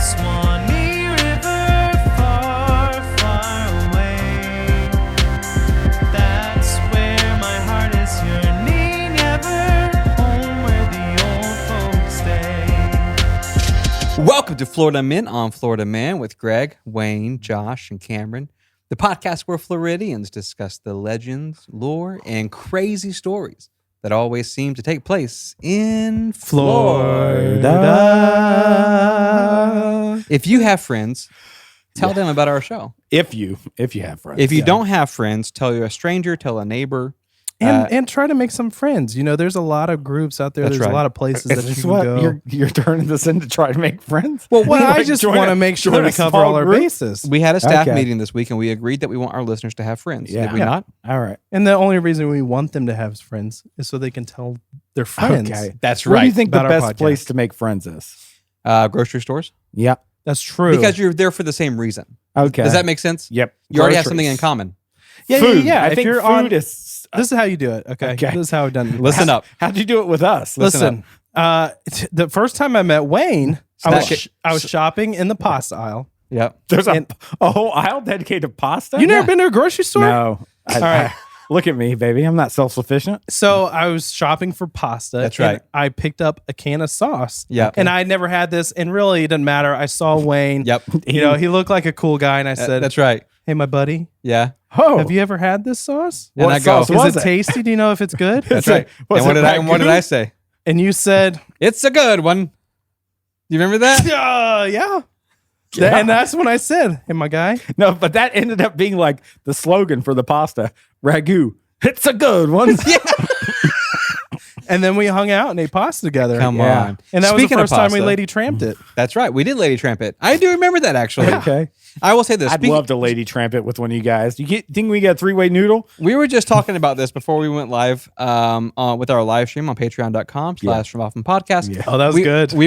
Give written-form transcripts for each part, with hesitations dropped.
Swanee River, far, far away. That's where my heart is yearning ever, home where the old folks stay. Welcome to Florida Men on Florida Man with Greg, Wayne, Josh, and Cameron, the podcast where Floridians discuss the legends, lore, and crazy stories that always seem to take place in Florida. If you have friends, tell them about our show. If you have friends. If you don't have friends, tell a stranger, tell a neighbor. And try to make some friends. You know, there's a lot of groups out there. That's There's right. a lot of places that you can what go. you're turning this in to try to make friends. Well, I Like, just join want a- to make sure join that we a cover small all our group? bases. We had a staff Okay. meeting this week, and we agreed that we want our listeners to have friends. Yeah. Did we not? All right. And the only reason we want them to have friends is so they can tell their friends. Okay. That's Where do you think the About our best podcast. place to make friends is? Grocery stores? Yeah. That's true. Because you're there for the same reason. Okay. Does that make sense? Yep. You already have Groceries. something in common. yeah, Food. yeah. I If think you're food on, is. this is how you do it. Okay. Okay. This is how I've done it. Listen up. How'd you do it with us? Listen. The first time I met Wayne, I Snack was shopping in the pasta aisle. Yep. There's And- a whole aisle dedicated to pasta. You never been to a grocery store? No. All right. Look at me, baby. I'm not self-sufficient. So I was shopping for pasta. That's and right. I picked up a can of sauce. Yep. And I had never had this, and really it doesn't matter. I saw Wayne. Yep. You know, he looked like a cool guy, and I said, That's right. "Hey, my buddy, Yeah. Oh, have you ever had this sauce? And What I go, sauce Is was it tasty? Do you know if it's good?" That's right. Was And what it did I ragu? say? And you said, It's a good one. You remember that? yeah. Yeah. And that's when I said, "Hey, my guy." No, but that ended up being like the slogan for the pasta. Ragu. It's a good one. And then we hung out and ate pasta together. Come Yeah. on. And that Speaking was the first of time we pasta, lady tramped it. That's right. We did Lady Tramp it. I do remember that actually. Okay. I will say this. I'd love to lady tramp it with one of you guys. Think we get a 3-way noodle? We were just talking about this before we went live with our live stream on patreon.com/FromOffenPodcast. Yeah. Oh, that was good. We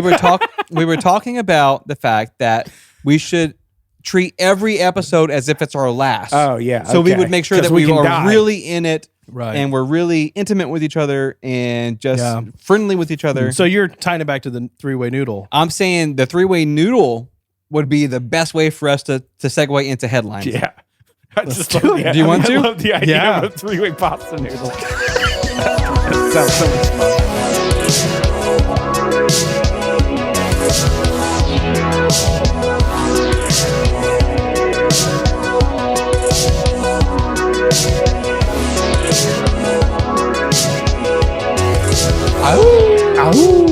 were talking about the fact that we should treat every episode as if it's our last. Oh, yeah. So we okay. would make sure 'Cause that we can are die. really in it. Right. And we're really intimate with each other and just Yeah. friendly with each other. So you're tying it back to the 3-way noodle. I'm saying the 3-way noodle would be the best way for us to segue into headlines. Yeah. I just do love it. the- Do you want I to? love the idea Yeah. of a 3-way pasta noodle. That sounds so much fun.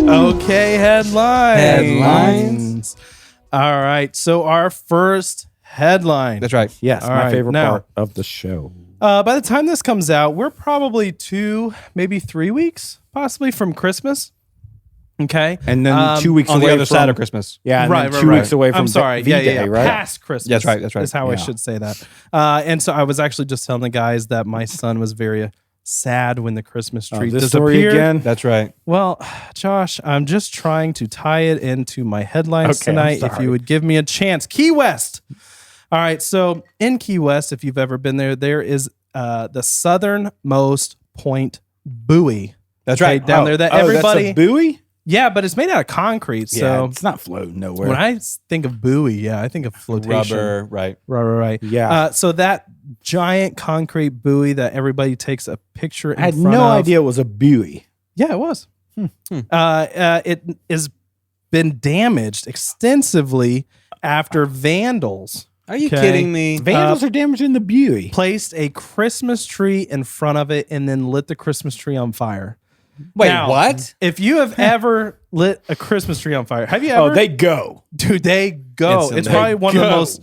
Okay, headlines. Headlines. All right. So our first headline. That's right. Yes, All my right, favorite now- part of the show. By the time this comes out, we're probably 2, maybe 3 weeks, possibly from Christmas. Okay. And then 2 weeks On away the other from, side of Christmas. Yeah, and right, then 2 weeks away from I'm sorry. V-Day, yeah. right? Past Christmas. That's right, that's right. Is how I Yeah. should say that. And so I was actually just telling the guys that my son was very sad when the Christmas tree this story disappeared. again? That's right. Well, Josh, I'm just trying to tie it into my headlines Okay, I'm tonight. If sorry. you would give me a chance. Key West. All right. So in Key West, if you've ever been there, there is the southernmost point buoy. That's Okay, right. down there that Oh, everybody. that's a buoy? Yeah, but it's made out of concrete. Yeah, So it's not floating nowhere. when I think of buoy, yeah, I think of flotation. Rubber. Right. Right. Yeah. So that giant concrete buoy that everybody takes a picture in I had front no of. idea it was a buoy. Yeah, it was. It has been damaged extensively after vandals Are you Okay. kidding me? Vandals are damaging the buoy. placed a Christmas tree in front of it and then lit the Christmas tree on fire. Wait, Now, what? If you have ever lit a Christmas tree on fire, have you ever? Oh, they go. Dude, they go. Instantly. It's probably one of the Go. most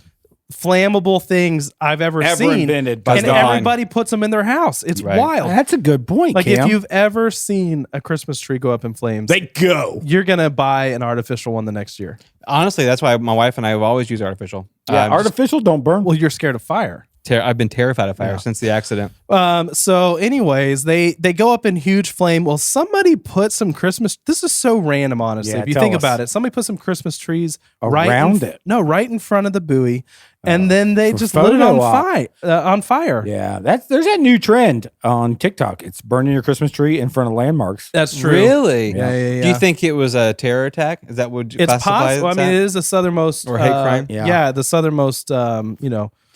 flammable things I've ever seen. invented by and God. everybody puts them in their house. It's Right. wild. That's a good point, Like Cam. if you've ever seen a Christmas tree go up in flames, They go. you're gonna buy an artificial one the next year. Honestly, that's why my wife and I have always used artificial. Yeah, artificial don't burn. Well, you're scared of fire. I've been terrified of fire Yeah. since the accident. So anyways, they go up in huge flame. Well, somebody put some Christmas. This is so random, honestly. Yeah, if you tell think us. about it, somebody put some Christmas trees Around it. No, right in front of the buoy, and then they for just lit it on photo op. on fire. Yeah, there's that new trend on TikTok. It's burning your Christmas tree in front of landmarks. That's true. Really? Yeah. Do you think it was a terror attack? Is that what you It's classify possible? I it mean, as? it is the southernmost Or hate crime? Yeah. the southernmost.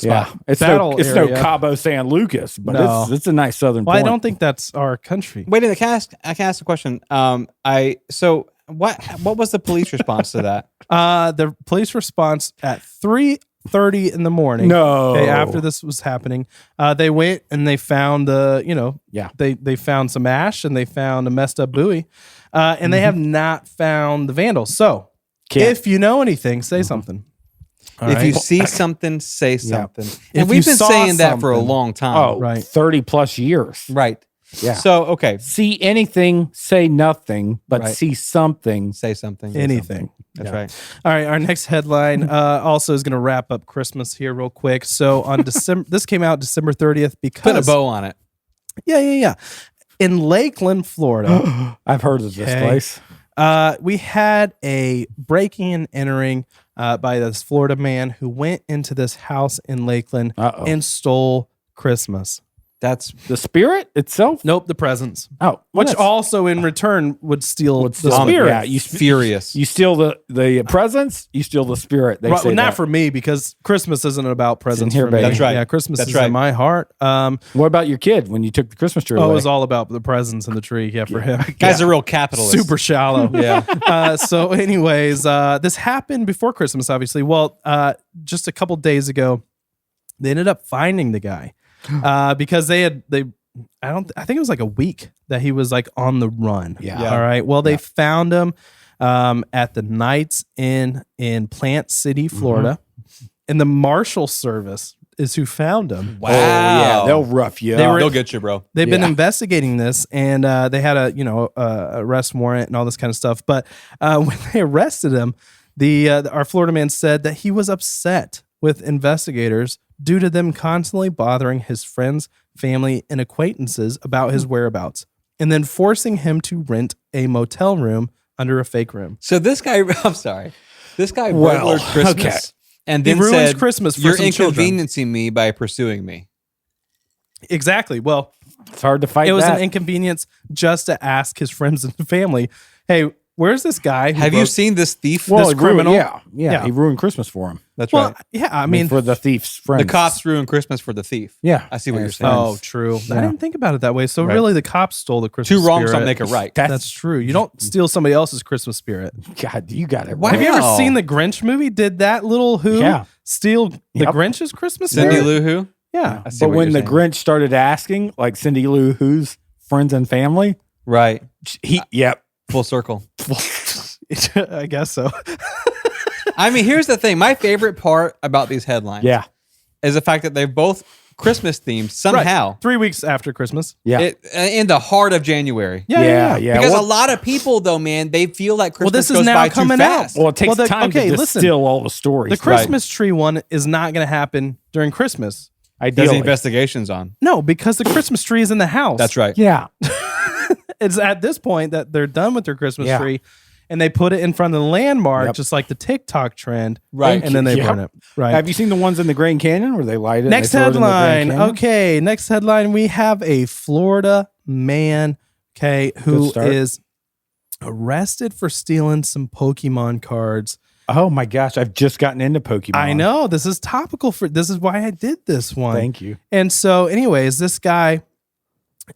Yeah, it's battle no area. Cabo San Lucas, but No. it's a nice southern Well, I point. don't think that's our country. Wait a minute. I can ask a question. What was the police response to that? The police response at 3:30 in the morning. No. Okay, after this was happening, they went and they found Yeah. they found some ash and they found a messed up buoy, and they have not found the vandals. So if you know anything, say something. All If you right? see something, say something. If And you we've been saw saying that for a something. long time. Oh, Right. 30 plus years. Right. Yeah. So, okay. See anything, say nothing, but Right. see something. Say something. anything. That's Yeah. right. All right, our next headline also is going to wrap up Christmas here real quick. So on December, this came out December 30th because Put a bow on it. Yeah. In Lakeland, Florida, I've heard of this Okay. place. we had a breaking and entering by this Florida man who went into this house in Lakeland Uh-oh. and stole Christmas. That's The spirit itself? Nope, the presents, Oh, which also in return would steal the steal- spirit. yeah, you furious. You steal the presents, you steal the spirit. They Right, say well, not that. for me because Christmas isn't about presents here, for me. baby. That's right. Yeah, Christmas That's is right. in my heart. What about your kid when you took the Christmas tree Oh, it away? was all about the presents in the tree. Yeah, for him. Guy's a real capitalist. Super shallow. Yeah. So, anyways, this happened before Christmas, obviously. Well, just a couple days ago, they ended up finding the guy because I think it was like a week that he was like on the run. Yeah. All right. Well, they found him at the Knights Inn in Plant City, Florida, and the Marshal Service is who found him. Wow. Oh, yeah, they'll rough you They up. were- They'll get you, bro. They've been Yeah. investigating this, and they had a arrest warrant and all this kind of stuff. But when they arrested him, our Florida man said that he was upset with investigators due to them constantly bothering his friends, family, and acquaintances about his whereabouts, and then forcing him to rent a motel room under a fake room. So this guy, I'm sorry. This guy Well, burglared Christmas okay. and He then ruins said, Christmas for "You're some children." inconveniencing me by pursuing me." Exactly. Well, It's hard to fight it was that. an inconvenience just to ask his friends and family, "Hey, where's this guy? who Have you broke-" seen this thief? well, this he ruined- criminal? Yeah, Yeah. he ruined Christmas for him. That's Well, right. yeah. I I mean, for the thief's friends. The cops ruined Christmas for the thief. Yeah. I see what you're His saying. oh, true. I Yeah. didn't think about it that way. So Right. really, the cops stole the Christmas. Two wrongs spirit. don't make it right. That's true. You don't steal somebody else's Christmas spirit. God, you got it. Wow. Have you ever Wow. seen the Grinch movie? Did that little who Yeah. steal the Yep. Grinch's Christmas Cindy spirit? Lou Who? Yeah. I see But what when you're the saying. Grinch started asking, like Cindy Lou Who's friends and family, Right. yep. Full circle. I guess so. I mean, here's the thing. My favorite part about these headlines Yeah. is the fact that they're both Christmas themed somehow. Right. 3 weeks after Christmas. Yeah. In the heart of January. Yeah. Because Well, a lot of people, though, man, they feel like Christmas this is goes now by too coming out. fast. well, it takes Well, time to listen. distill all the stories. The Christmas tree one is not going to happen during Christmas. There's Ideally. investigations on. No, because the Christmas tree is in the house. That's right. Yeah. It's at this point that they're done with their Christmas Yeah. tree and they put it in front of the landmark, Yep. just like the TikTok trend. Right. And then they Yep. burn it. Right. Have you seen the ones in the Grand Canyon where they light it? and Next they throw it in the Grand headline. Canyon? Okay. Next headline. We have a Florida man, okay, who Good start. is arrested for stealing some Pokemon cards. Oh my gosh, I've just gotten into Pokemon. I know. This is topical this is why I did this one. Thank you. And so, anyways, this guy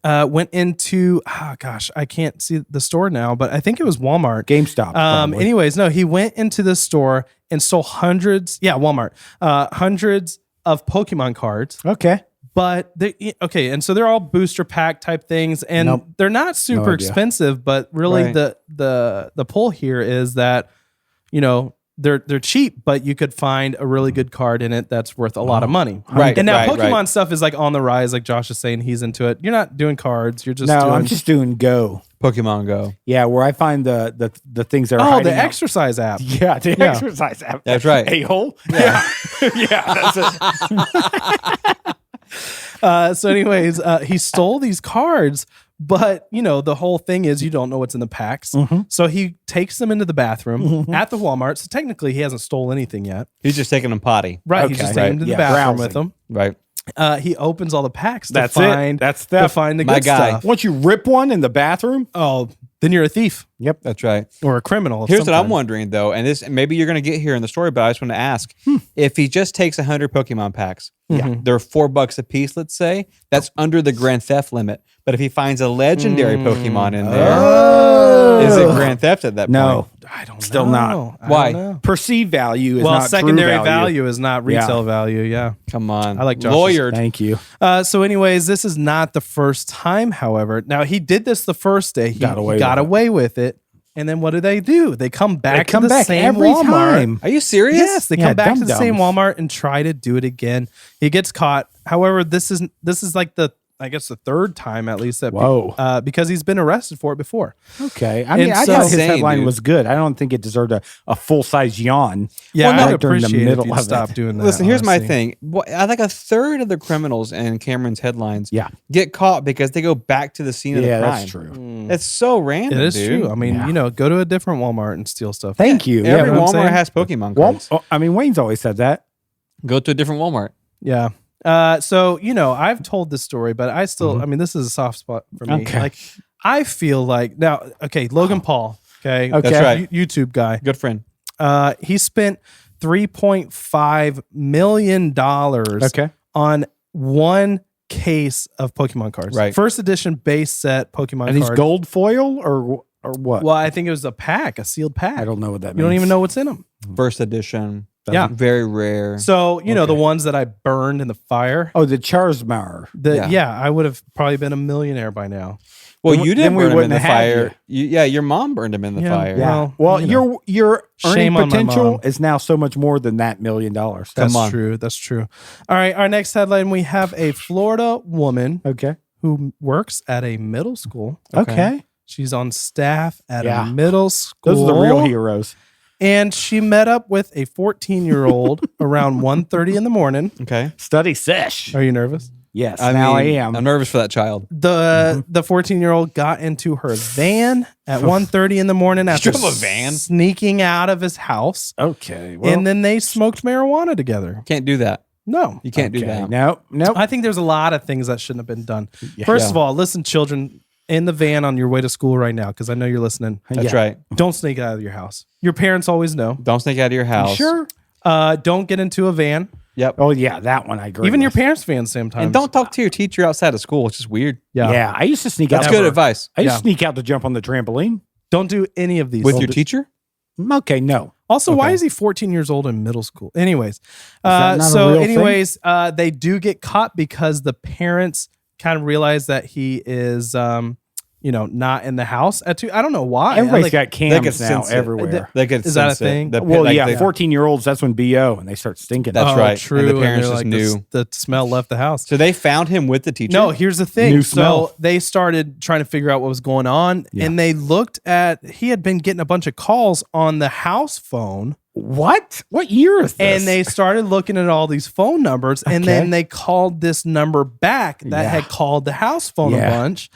went into, I can't see the store now, but I think it was Walmart. GameStop. probably. Anyways, no, he went into the store and stole Walmart, hundreds of Pokemon cards. Okay. But and so they're all booster pack type things, and Nope. they're not super idea. expensive. But really, Right. the pull here is that they're cheap, but you could find a really good card in it that's worth a lot of money. Right, And now right, Pokemon right. stuff is like on the rise, like Josh is saying, he's into it. You're not doing cards. You're just No, doing. I'm just doing Go. Pokemon Go. Yeah, where I find the things that are the hiding out. exercise app. Yeah, the Yeah. exercise app. That's right. A-hole? Yeah. Yeah, that's it. So anyways, he stole these cards, but the whole thing is you don't know what's in the packs. So he takes them into the bathroom at the Walmart. So technically he hasn't stole anything yet. He's just taking them potty. Right. He's Okay. just taking them to the Yeah, bathroom browsing. with them. Right. He opens all the packs to That's it. find That's to theft. find the My good guy. stuff. Once you rip one in the bathroom, Oh, then you're a thief yep. That's right. or a criminal. of Here's some what I'm kind. wondering though, and this maybe you're going to get here in the story, but I just want to ask: if he just takes 100 Pokemon packs, they're $4 a piece. Let's say that's under the Grand Theft limit. But if he finds a legendary Pokemon in there, is it Grand Theft at that No. point? I don't Still know. not. I Why? don't know. Perceived value is Well, not secondary true value is not retail value. Yeah. Come on, I like Josh's. lawyered. Thank you. So, anyways, this is not the first time. However, now he did this the first day. He Got away got with it. away with it. And then what do? They come back Come to the back same every Walmart. time. Are you serious? Yes, they Yeah, come back to the same dum-dums. Walmart and try to do it again. He gets caught. However, this is like the third time at least that Whoa. because he's been arrested for it before. Okay. I mean, And I so- thought his Insane, headline dude. was good. I don't think it deserved a full-size yawn. Yeah, Well, I'd not during the appreciate middle if you'd of stop it. doing that. Listen, here's my honestly. thing. I think a third of the criminals in Cameron's headlines Yeah. get caught because they go back to the scene of the Yeah, crime. that's true. It's so random. It is dude. true. I mean, Yeah. go to a different Walmart and steal stuff. Thank you. Every know what I'm Walmart saying? has Pokemon Well, cards. I mean, Wayne's always said that. Go to a different Walmart. Yeah. So, I've told this story, but I still, I mean, this is a soft spot for me. Okay. Like, I feel like now, okay, Logan Paul, okay, Okay. That's right. YouTube guy. Good friend. He spent $3.5 million Okay. on one case of Pokemon cards. Right. First edition base set Pokemon And these card. gold foil or what? Well, I think it was a sealed pack. I don't know what that means. You don't even know what's in them. First edition. Yeah. Very rare. So, the ones that I burned in the fire. Oh, the Charizard. Yeah. I would have probably been a millionaire by now. Well, Then you we didn't burn him in wouldn't the have fire. Your mom burned him in the Yeah. fire. Yeah. Well, Well, your Shame earning on my potential mom. is now so much more than that $1 million. Come That's on. true. That's true. All right. Our next headline, we have a Florida woman Okay. who works at a middle school. Okay. She's on staff at Yeah. a middle school. Those are the real heroes. And she met up with a 14-year-old around 1:30 in the morning. Okay. Study sesh. Are you nervous? Yes. I now mean, I am. I'm nervous for that child. The 14-year-old got into her van at 1:30 in the morning after drove a van? sneaking out of his house. Okay. Well, And then they smoked marijuana together. Can't do that. No. You can't do okay. that. Nope. I think there's a lot of things that shouldn't have been done. Yeah. First Yeah. of all, listen, children, in the van on your way to school right now, because I know you're listening. That's Yeah. right. Don't sneak out of your house. Your parents always know. Don't sneak out of your house. Sure. Don't get into a van. Yep. Oh yeah, that one I agree. Even your with. parents' vans sometimes. And don't talk to your teacher outside of school. It's just weird. Yeah. I used to sneak That's out. good advice. I used Yeah. to sneak out to jump on the trampoline. Don't do any of these. With your teacher? Okay, no. Also, why Okay. is he 14 years old in middle school? Anyways, that not a so real thing? anyways, they do get caught because the parents kind of realize that he is, not in the house at 2. I don't know why. Everybody's Like, got could cams now sense it. everywhere. They could Is that a sense it. thing? Well, like yeah, the- 14-year-olds, that's when BO and they start stinking. That's right. True. And the and parents they're just like, knew. the smell left the house. So they found him with the teacher? No, here's the thing. New So smell. they started trying to figure out what was going on, Yeah. and they looked at. He had been getting a bunch of calls on the house phone, What? What year is this? and they started looking at all these phone numbers, and Okay. then they called this number back that Yeah. had called the house phone Yeah. a bunch.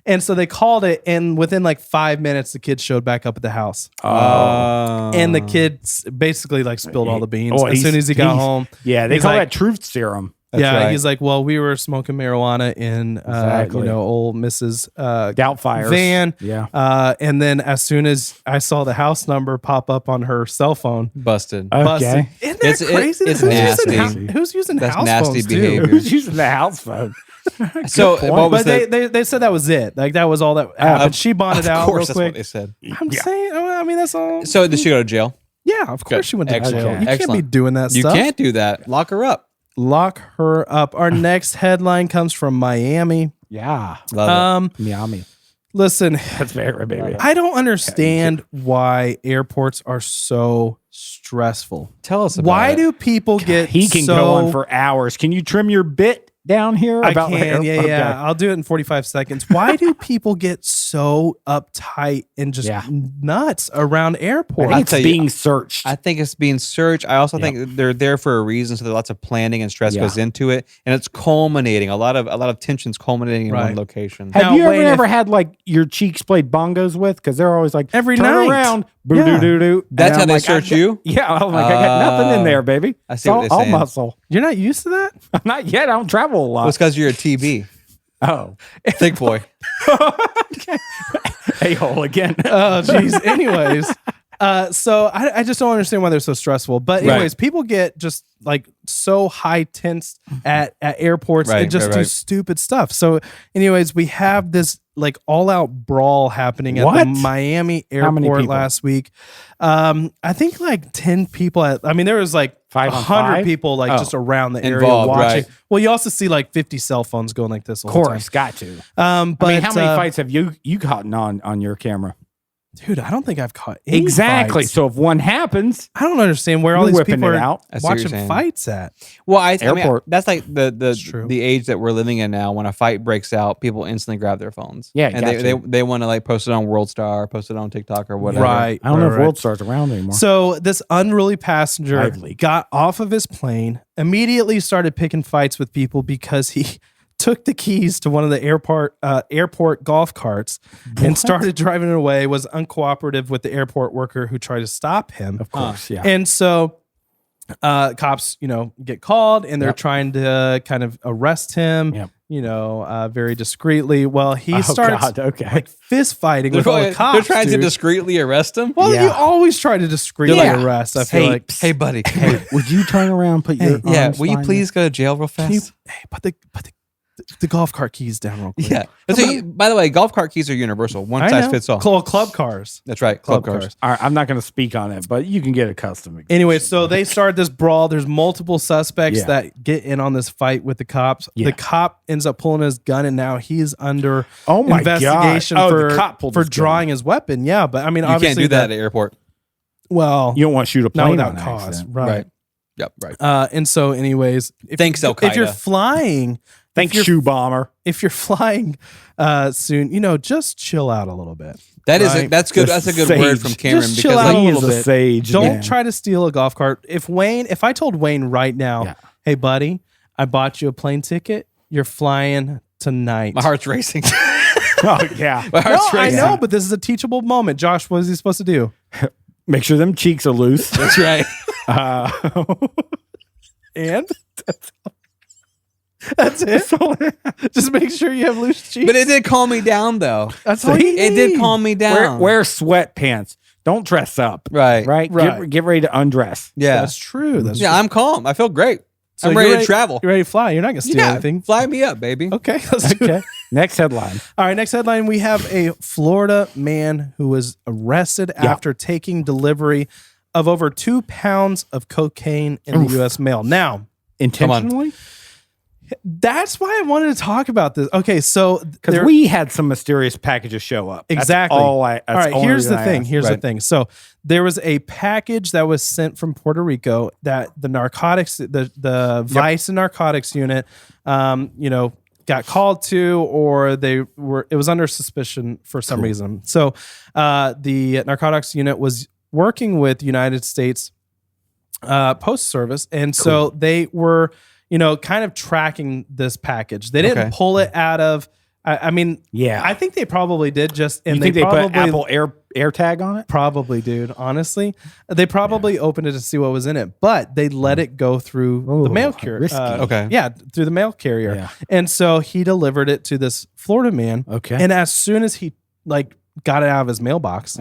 And so they called it, and within like 5 minutes, the kid showed back up at the house. And the kids basically like spilled all the beans as soon as he got home. Yeah, they He's call like- that truth serum. Yeah, right. he's like, well, we were smoking marijuana in, Exactly. old Mrs. Doubtfires. van. Yeah. And then as soon as I saw the house number pop up on her cell phone, Busted. busted. Okay. Isn't that crazy? it's Who's nasty. Using who's using That's house nasty phones behavior. too? Who's using the house phone? So point. what was But the... they said that was it. Like that was all that happened. Of- She bonded Of out course, real that's what quick. they said. I'm saying, I mean, that's all. So did she go to jail? Yeah, of course Good. she went to Excellent. jail. You can't be Excellent. doing that You stuff. can't do that. Lock her up. Lock her up. Our next headline comes from Miami. Yeah. Love Miami. Listen, That's very baby. I don't understand why airports are so stressful. it. Tell us about Why it. do people get He can so go on for hours. Can you trim your bit down here? I about can, yeah. Okay. I'll do it in 45 seconds. Why do people get so uptight and just nuts around airports? I think it's being searched. I think it's being searched. I also think they're there for a reason, so there's lots of planning and stress goes into it, and it's culminating. A lot of tensions culminating in one location. Have Now, you Wayne, ever had like your cheeks played bongos with? Because they're always like Every turn night. around, boo doo doo doo. That's And how I'm they like, search you? Yeah, I'm like, I got nothing in there, baby. I see It's what they're all saying. muscle. You're not used to that? Not yet. I don't travel a lot. Well, it's because you're a TB. Oh, Thick boy. a-hole again. Oh, geez. Anyways, so I just don't understand why they're so stressful. But anyways, people get just like so high tensed at airports and just do stupid stuff. So anyways, we have this like all out brawl happening at the Miami airport last week. I think like 10 people. There was like 100 people like just around the area watching. Right. Well, you also see like 50 cell phones going like this all Of the time. course, got to. But how many fights have you caught on your camera? Dude, I don't think I've caught any Exactly. fights. So if one happens, I don't understand where all you're these whipping people it are out. watching fights at. Well, I mean, Airport. that's like true. the age that we're living in now. When a fight breaks out, people instantly grab their phones. Yeah, and they want to like post it on World Star, post it on TikTok or whatever. Right. I don't know if World Star's around anymore. So this unruly passenger Lively. got off of his plane, immediately started picking fights with people because he took the keys to one of the airport golf carts and started driving it away, was uncooperative with the airport worker who tried to stop him. Of course, yeah. And so cops, get called and they're trying to kind of arrest him, very discreetly. Well, he starts like fist fighting with all the cops. They're trying to discreetly arrest him. Well, you always try to discreetly arrest. I feel like, hey, buddy, Would you turn around, put your arms will you behind please go to jail real fast? put the golf cart keys down real quick. Yeah. So by the way, golf cart keys are universal. One I size know. fits all. Club cars. That's right. Club cars. All right, I'm not going to speak on it, but you can get accustomed. Anyway, so they start this brawl. There's multiple suspects that get in on this fight with the cops. Yeah. The cop ends up pulling his gun, and now he's under my investigation God. The cop pulled for his drawing his weapon. Yeah, but I mean, You obviously can't do that at the airport. Well, You don't want to shoot a not plane without on cause, accident. right? Yep. Right. And so, anyways, Thanks, Al Qaeda. if you're flying, Thanks, shoe bomber. if you're flying soon, just chill out a little bit. That's good. That's a good word Sage. from Cameron Just because chill out like, a He little is a bit. sage. Don't man. try to steal a golf cart. If I told Wayne right now, hey buddy, I bought you a plane ticket. You're flying tonight. my heart's racing. Oh, yeah. My heart's I racing. know, but this is a teachable moment. Josh, what is he supposed to do? Make sure them cheeks are loose. That's right. And that's it. Just make sure you have loose cheeks. But it did calm me down though. That's all you It need. did calm me down. Wear sweatpants. Don't dress up. Right. Right? Right. Get ready to undress. Yeah. That's true. That's Yeah. true. I'm calm. I feel great. So I'm you're ready to travel. You're ready to fly. You're not gonna steal anything. Fly me up, baby. Okay. Let's do it. Okay. Next headline. All right, next headline. We have a Florida man who was arrested after taking delivery of over 2 pounds of cocaine in the U.S. mail. Now, Intentionally? that's why I wanted to talk about this. Okay, so Because we had some mysterious packages show up. That's exactly. all right, here's the thing. Here's the thing. So there was a package that was sent from Puerto Rico that the narcotics, the Vice and Narcotics unit, got called to, or it was under suspicion for some reason. So the narcotics unit was working with United States Post Service, and so they were, kind of tracking this package. They didn't pull it out of. I mean, I think they probably did. And you think they put Apple Air Tag on it? Probably, dude. Honestly, they probably opened it to see what was in it, but they let it go through the mail carrier. Risky. Through the mail carrier. Yeah. And so he delivered it to this Florida man. Okay. And as soon as he got it out of his mailbox,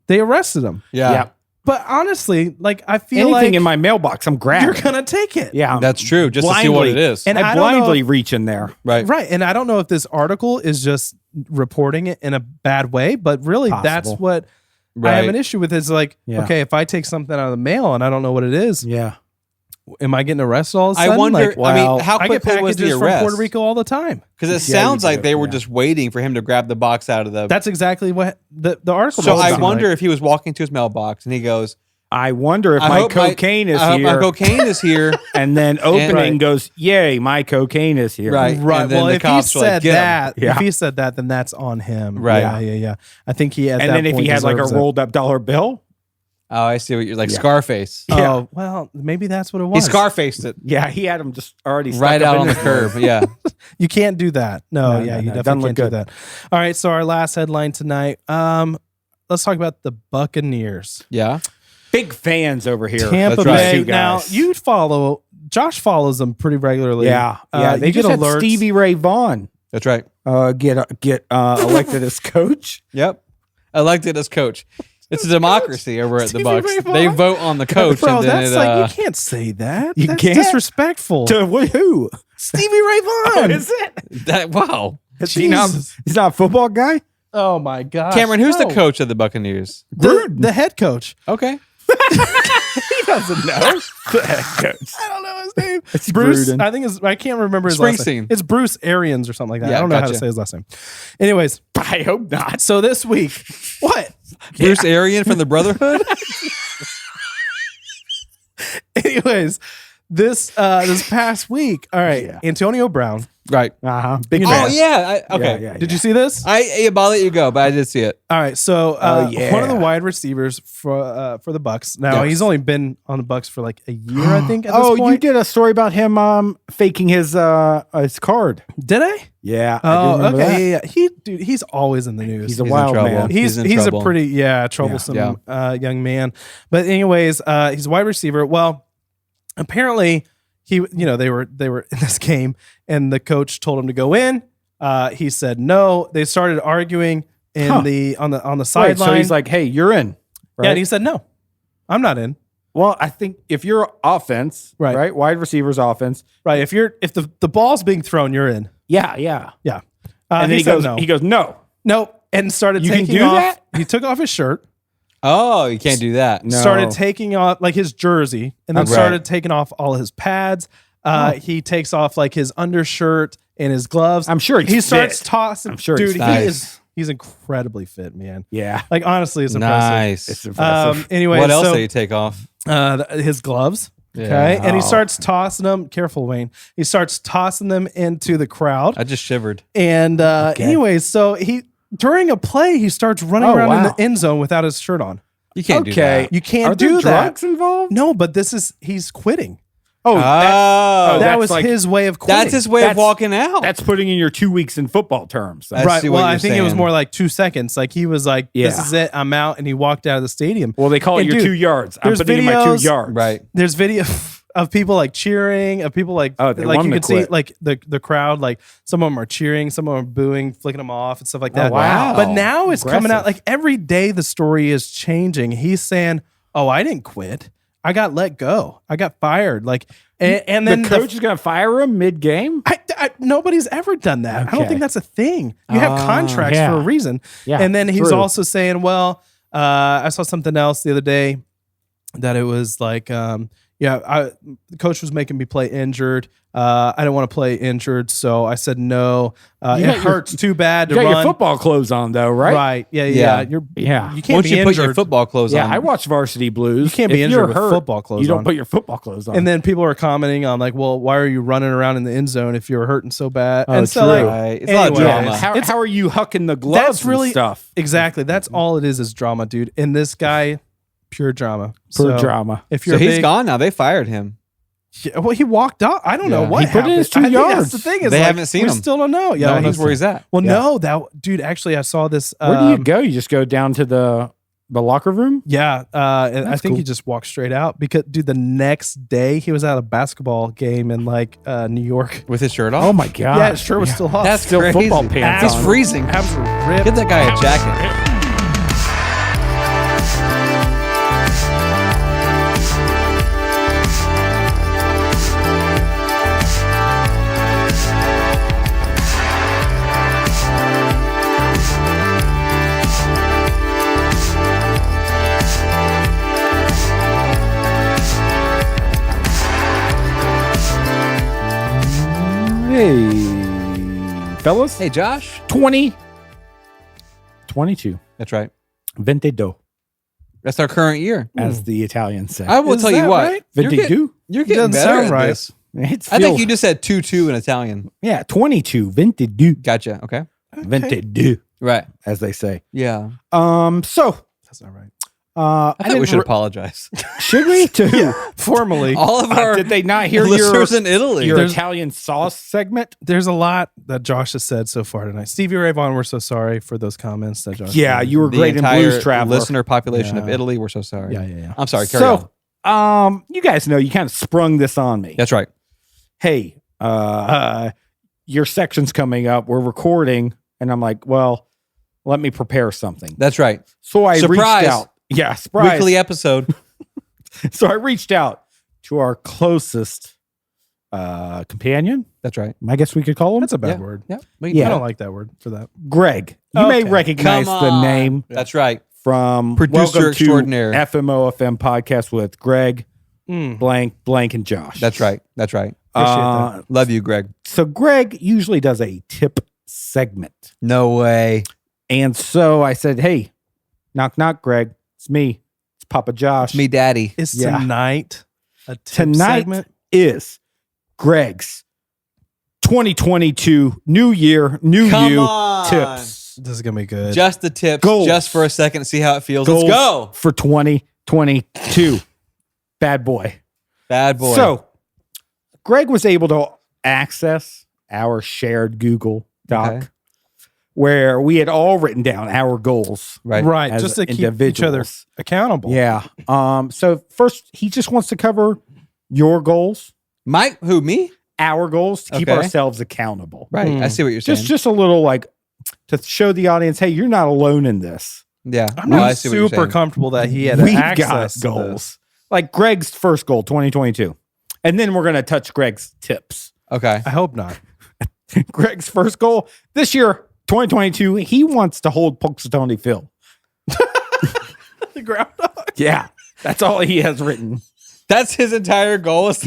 they arrested him. Yeah. But honestly, I feel Anything like in my mailbox, I'm grabbing. you're gonna take it. Yeah, That's true. Just to see what it is. And I I don't know blindly reach in there. Right. Right. And I don't know if this article is just reporting it in a bad way, but really that's Possible. what I have an issue with is okay, if I take something out of the mail and I don't know what it is, am I getting arrested all of a sudden? I wonder. how I get quickly was packages the from arrest? Puerto Rico all the time. Because it sounds like they were just waiting for him to grab the box out of the. That's exactly what the article So does I sound wonder like. if he was walking to his mailbox and he goes, I wonder if I my hope cocaine is I hope here. my cocaine is here. And then opening Right. goes, yay, my cocaine is here. Right. Right. And then Well, the if he cops were like, said "Get 'em." that, Yeah. if he said that, then that's on him. Right. Yeah. I think he at And that then if point he had like a deserves it. rolled up dollar bill, Oh, I see what you're like. Yeah. Scarface. Oh, Yeah. well, maybe that's what it He was. Scarfaced it yeah, he had him just already stuck right up out in on the his curb. Yeah. You can't do that. No, No, yeah, no, you no. Doesn't definitely look can't do good. that. All right, so our last headline tonight. Let's talk about the Buccaneers. Yeah. Big fans over here. Tampa That's right. Bay. Two Now, guys. you follow, Josh follows them pretty regularly. Yeah. They you just get had alerts. Stevie Ray Vaughan That's right. get elected as coach. Yep. Elected as coach. It's a democracy over at the Stevie Bucks. Ray Vaughan? They vote on the coach, Bro, and then that's it, like, you can't say that. You That's can't? disrespectful. To who? Stevie Ray Vaughan. Is it? that wow. Is he not, Jesus. he's not a football guy? Oh, my God. Cameron, who's the coach of the Buccaneers? The head coach. Okay. He doesn't know. The head coach. I don't know his name. It's Bruce. Gruden. I think I can't remember his last name. Springsteen. It's Bruce Arians or something like that. Yeah, I don't know how to gotcha. say his last name. Anyways, I hope not. so this week, what? Bruce Arian from the Brotherhood? Anyways, this past week, all right, Yeah. Antonio Brown. Right. Big Oh, fan. yeah. Okay. Yeah, Did you see this? I'll let you go, but I did see it. All right, so yeah. one of the wide receivers for the Bucks. Now Yes. he's only been on the Bucks for like a year, I think. At this Oh, you point. did a story about him faking his card. Did I? Yeah. I do Oh, remember okay, that. yeah. He's always in the news. He's a He's in wild trouble. man. He's in a trouble. pretty troublesome Yeah. young man. But anyways, he's a wide receiver. Well, apparently they were in this game and the coach told him to go in. He said no. They started arguing on the Right, sideline. so he's like, "Hey, you're in." Right? yeah, and he said no. I'm not in. Well, I think if you're offense, Right. right, wide receivers offense, Right. If the ball's being thrown, you're in. yeah. Yeah. And then he said goes, no. he goes, no. Nope. And started You can taking do off. that? He took off his shirt. Oh, you can't do that. No. Started taking off like his jersey, and then Okay. started taking off all his pads. He takes off like his undershirt and his gloves. I'm sure he's he starts fit. tossing. I'm sure dude, he's he nice. is. He's incredibly fit, man. Yeah, Like honestly, it's impressive. Nice. it's impressive. Anyway, What else so, did you take off? his gloves. Yeah. Okay, and he Oh. starts tossing them. Careful, Wayne. He starts tossing them into the crowd. I just shivered. And anyways, so he during a play he starts running Oh, around in wow. the end zone without his shirt on. You can't do Okay. that. You can't Are there do that. drugs involved? No, but he's quitting. Oh, Oh, That that's was like- his way of quitting. that's his way of That's- walking out. that's putting in your 2 weeks in football terms. I right. see Well, what I you're think it was saying. more like 2 seconds. Like he was like, "This Yeah. is it. I'm out," and he walked out of the stadium. Well, they call it And your dude, 2 yards. I'm there's putting in my videos- 2 yards. right. There's video of people like cheering, of people like Oh, they like want you him could to see quit. like the crowd, like some of them are cheering, some of them are booing, flicking them off, and stuff like that. Oh, wow. But now it's coming out Aggressive. like every day the story is changing. He's saying, "Oh, I didn't quit. I got let go. I got fired." Like, and then the coach is going to fire him mid-game? nobody's ever done that. I don't Okay. think that's a thing. You have contracts yeah. for a reason. Yeah, And then he's true. also saying, well, I saw something else the other day that it was like, the coach was making me play injured. I didn't want to play injured, so I said no. It got your- hurts too bad to You got run. your football clothes on, though, right? Right. Yeah. Yeah. You're. Yeah. You can't Once be you put injured. your football clothes Yeah, on. I watch Varsity Blues. You can't be If injured you're with hurt, football clothes You don't on. put your football clothes on. And then people are commenting on like, well, why are you running around in the end zone if you're hurting so bad? Oh, and so true. like, Right. It's a lot of anyways, drama. how are you hucking the gloves That's really and stuff? Exactly. That's all it is drama, dude. And this guy, pure drama. Pure So, drama. If so you're he's big, gone now. They fired him. Yeah, well, he walked off. I don't know Yeah. what He put in happened. his 2 I think yards. That's the thing is They like, haven't seen we him. still don't know. No Yeah, one knows where he's at. Well, Yeah. no, that dude. Actually, I saw this. Where do you go? You just go down to the locker room? Yeah, and I That's think cool. he just walked straight out because, dude, the next day he was at a basketball game in like New York. With his shirt off? Oh my god! Yeah, his shirt was still off. That's Still crazy. football pants He's on. freezing. abs were ripped. Get that guy a jacket. Hey, fellas. Hey, Josh. 20. 22. That's right. 22. That's our current year. as the Italians say. I will Is tell you that what. right? You're getting, 22? you're getting Doesn't better sound at right. this. It's I think you just said 2-2 in Italian. yeah, 22, 22, Gotcha. Okay. 22, Right. as they say. Yeah. So That's not right. I think we didn't should re- apologize. should we too? Formally, All of our Did they not hear listeners your in Italy. Italian sauce segment? there's a lot that Josh has said so far tonight. Stevie Ray Vaughan, we're so sorry for those comments that Josh. Yeah, made. you were the great in entire Blues Traveler. listener population of Yeah. Italy. We're so sorry. Yeah. I'm sorry. Carry on. So, you guys know you kind of sprung this on me. That's right. Hey, your section's coming up. We're recording, and I'm like, well, let me prepare something. That's right. So I Surprise. reached out. Yeah, surprise. Weekly episode. So I reached out to our closest companion. That's right. I guess we could call him That's a bad Yeah. word. Yeah. Yeah. I don't like that word for that. Greg. You may Okay. recognize Come the on. name That's right. from Producer Welcome extraordinaire. to FMOFM podcast with Greg, Mm. blank, and Josh. That's right. That's right. Appreciate Love you, Greg. So Greg usually does a tip segment. No way. And so I said, hey, knock, knock, Greg. It's me. It's Papa Josh. Me, daddy. Is Yeah. tonight a tip Tonight segment? is Greg's 2022 New Year, New Come You on. tips. This is gonna be good. Just the tips. Goals. Just for a second to see how it feels. Goals Let's go. for 2022. Bad boy. Bad boy. So Greg was able to access our shared Google Doc Okay. where we had all written down our goals. right. right, as just to keep each other individuals. accountable. Yeah. So first, he just wants to cover your goals, Mike, who, me? our goals, to keep Okay. ourselves accountable. Right. I see what you're saying. Just a little like to show the audience, hey, you're not alone in this. yeah. I'm No, not I see what you're super saying. comfortable that he had We've access got to goals. Like Greg's first goal, 2022. And then we're going to touch Greg's tips. Okay. this. I hope not. Greg's first goal this year, 2022, he wants to hold Punxsutawney Phil. The groundhog. Yeah. That's all he has written. That's his entire goal. Is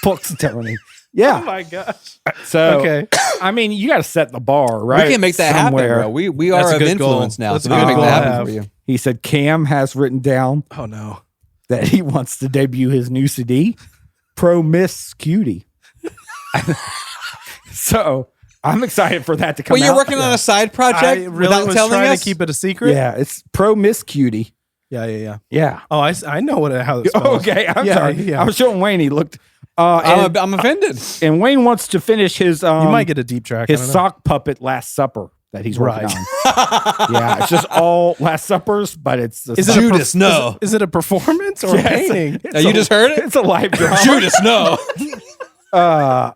Punxsutawney. Oh Yeah. my gosh. So, Okay. I mean, you got to set the bar, right? We can make that Somewhere. happen, bro. We That's are a of good goal. influence now. That's So a we can good make goal that to happen have. for you. He said Cam has written down Oh no. that he wants to debut his new CD, Promiscuity. So I'm excited for that to come Well, out. you're working on a side project I really without was telling trying us? to keep it a secret. Yeah, it's Promiscuity. Yeah. Yeah. Oh, I know how it's spelled. Okay, I'm Yeah, sorry. yeah. I was showing Wayne. He looked, and, I'm offended. and Wayne wants to finish his You might get a deep track. I his don't know. sock puppet Last Supper that he's working Right. on. Yeah, it's just all Last Suppers, but it's the Is it Judas, no. Is it a performance or a painting? You just heard it? It's a live drama. Judas, no.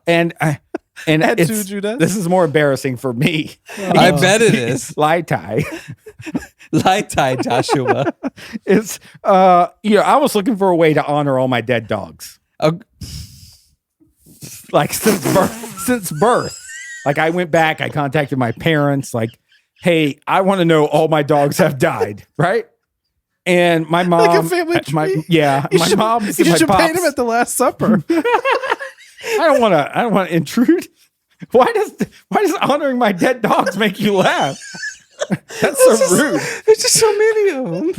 And At it's, two Judas? this is more embarrassing for me. I bet it is. Lai Tai. Light tie, Joshua. It's I was looking for a way to honor all my dead dogs. Oh, Like since birth. Like I went back, I contacted my parents, like, hey, I want to know all my dogs have died, right? And my mom, Like a family tree? my mom's You and my should pops. paint him at the Last Supper. I don't want to intrude. Why does honoring my dead dogs make you laugh? That's so rude. there's just so many of them.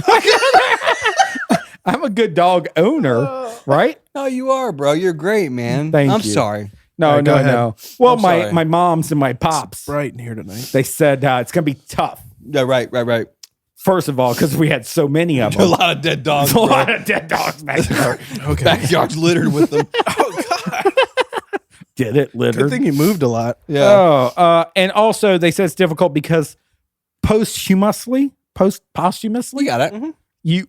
I'm a good dog owner, right? No, you are, bro. You're great, man. Thank I'm you. sorry. No, All right, go no, ahead. no. Well, I'm sorry. my mom's and my pops, Bright in here tonight. they said it's gonna be tough. Yeah, right. First of all, because we had so many of A them. lot of dead dogs. A Bro. lot of dead dogs back there. Okay. Backyard's littered with them. Did it litter? Good thing you moved a lot. Yeah. Oh, and also they said it's difficult because posthumously, We got it.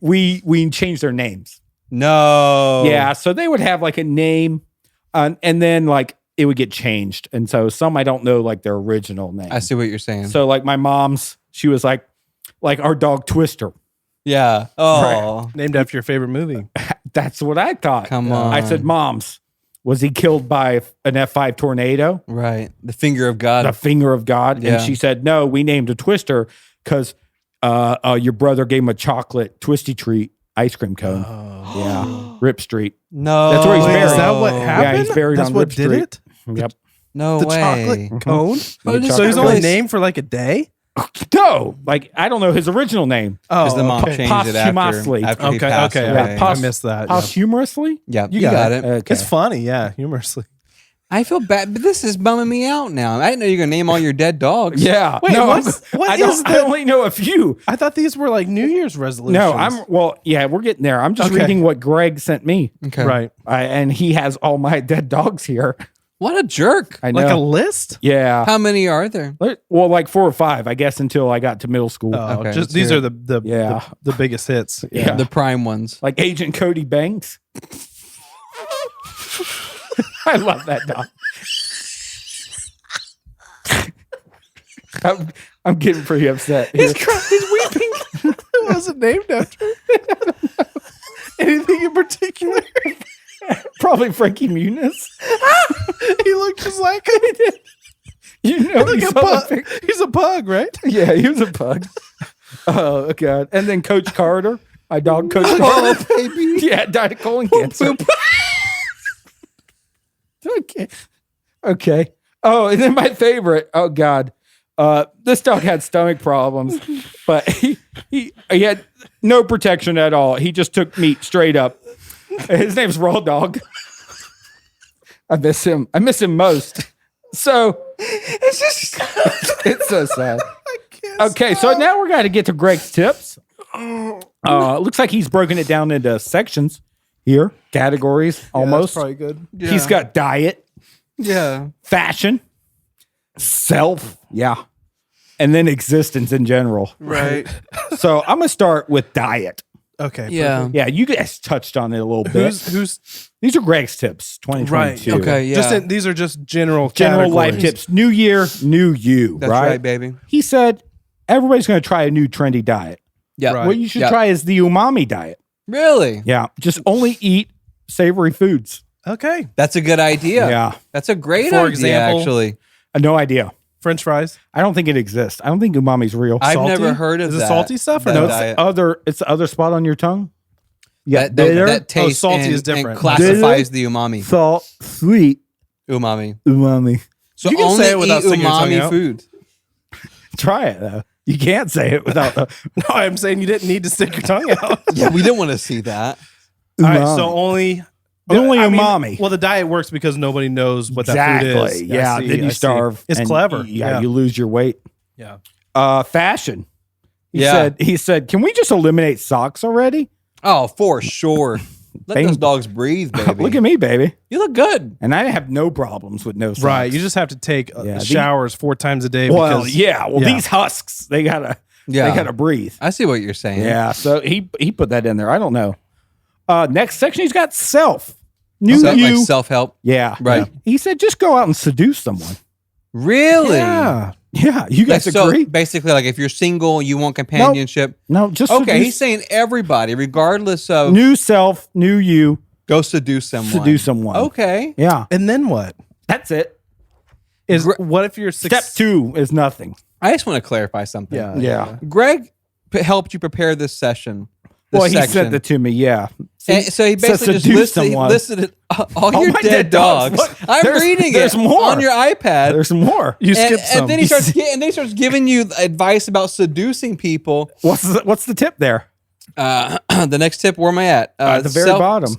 we changed their names. No. Yeah, so they would have like a name, and then like it would get changed, and so some I don't know like their original name. I see what you're saying. So like my mom's, she was like our dog Twister. yeah. Oh. Named after your favorite movie. That's what I thought. Come on. I said, Mom's, was he killed by an F5 tornado? Right. The finger of God. The finger of God? Yeah. And she said, no, we named a Twister because your brother gave him a chocolate twisty treat ice cream cone. Yeah. Rip Street. no. That's where he's Wait, buried. is that what Yeah, happened? he's buried That's on what Rip did Street. it? Yep. No The way. chocolate cone? The So he's chocolate only cone. named for like a day? No, like I don't know his original name. Because the mom okay. changed it after Posthumously. he Okay, passed okay. away. Yeah, I missed that. Yeah. Posthumously? Yeah, you got it. Okay. It's funny, yeah, humorously. I feel bad, but this is bumming me out now. I didn't know you were going to name all your dead dogs. Yeah. Wait, no, what I is I only know a few. I thought these were like New Year's resolutions. No, we're getting there. I'm just Okay. reading what Greg sent me. Okay. right. And he has all my dead dogs here. What a jerk. I know. Like a list? Yeah. How many are there? Well, like 4 or 5, I guess, until I got to middle school. Oh, Okay, just let's these hear are the biggest hits. Yeah. The prime ones. Like Agent Cody Banks. I love that dog. I'm getting pretty upset. Here. He's weeping. Who was it named after? Anything in particular? Probably Frankie Muniz. He looked just like him. You know, Like you a saw the pug. pic- He's a pug, right? Yeah, he was a pug. Oh god! And then Coach Carter, my dog, Coach Carter. baby. Yeah, died of colon cancer. Okay. Okay. Oh, and then my favorite. Oh God. This dog had stomach problems, but he had no protection at all. He just took meat straight up. His name's Raw Dog. I miss him. I miss him most. So it's just it's so sad. Okay, so now we're going to get to Greg's tips. Looks like he's broken it down into sections here, categories almost. Probably good. He's got diet, Yeah. fashion, self, and then existence in general. Right. So I'm gonna start with diet. Okay. Yeah. Yeah, you guys touched on it a little bit. Who's These are Greg's tips, 2022. right? Okay. Yeah. Just these are just general Life categories. tips. New year, new you. That's right, baby. He said everybody's gonna try a new trendy diet. Yeah. Right. What you should Yeah. try is the umami diet. Really? Yeah, just only eat savory foods. Okay. That's a good idea. Yeah. That's a great For idea, example- actually. No idea. French fries. I don't think it exists. I don't think umami's real. I've Salty? never heard of Is it that. salty stuff or that no? diet. It's the other spot on your tongue. Yeah, That bitter, taste salty and, is different. and classifies the umami. salt, sweet, Umami. umami. So You can only say it without eat sticking your tongue umami out. food. Try it though. You can't say it without the No, I'm saying you didn't need to stick your tongue out. Yeah, we didn't want to see that. All right, umami. so only Only mean, umami. well, the diet works because nobody knows what that food is. Yeah, I see, then I you see. starve. It's and clever. Yeah, you lose your weight. Yeah. Fashion. Yeah. He said, can we just eliminate socks already? Oh, for sure. Let Bang. those dogs breathe, baby. Look at me, baby. You look good. And I have no problems with no socks. Right. You just have to take Yeah, showers 4 times a day. well, because, yeah. Well, yeah. these husks, they gotta breathe. I see what you're saying. Yeah. So he put that in there. I don't know. Next section, he's got self. New So, you. like self-help. Yeah. Right. Yeah. He said, just go out and seduce someone. Really? Yeah. Yeah. You Like, guys so agree? basically, like if you're single, you want companionship. No, just Okay, seduce. he's saying everybody, regardless of, New self, new you, go seduce someone. seduce someone. Okay. Yeah. And then what? That's it. What if you're Step 2 is nothing. I just want to clarify something. Yeah. Greg helped you prepare this session. This Well, he section. sent it to me. Yeah. And so he basically just seduce listed it, all your my dead dogs. Look, I'm there's- reading there's it more. on your iPad. There's more. You skip some. and then he starts giving you advice about seducing people. What's the tip there? The next tip, where am I at? At the very bottom.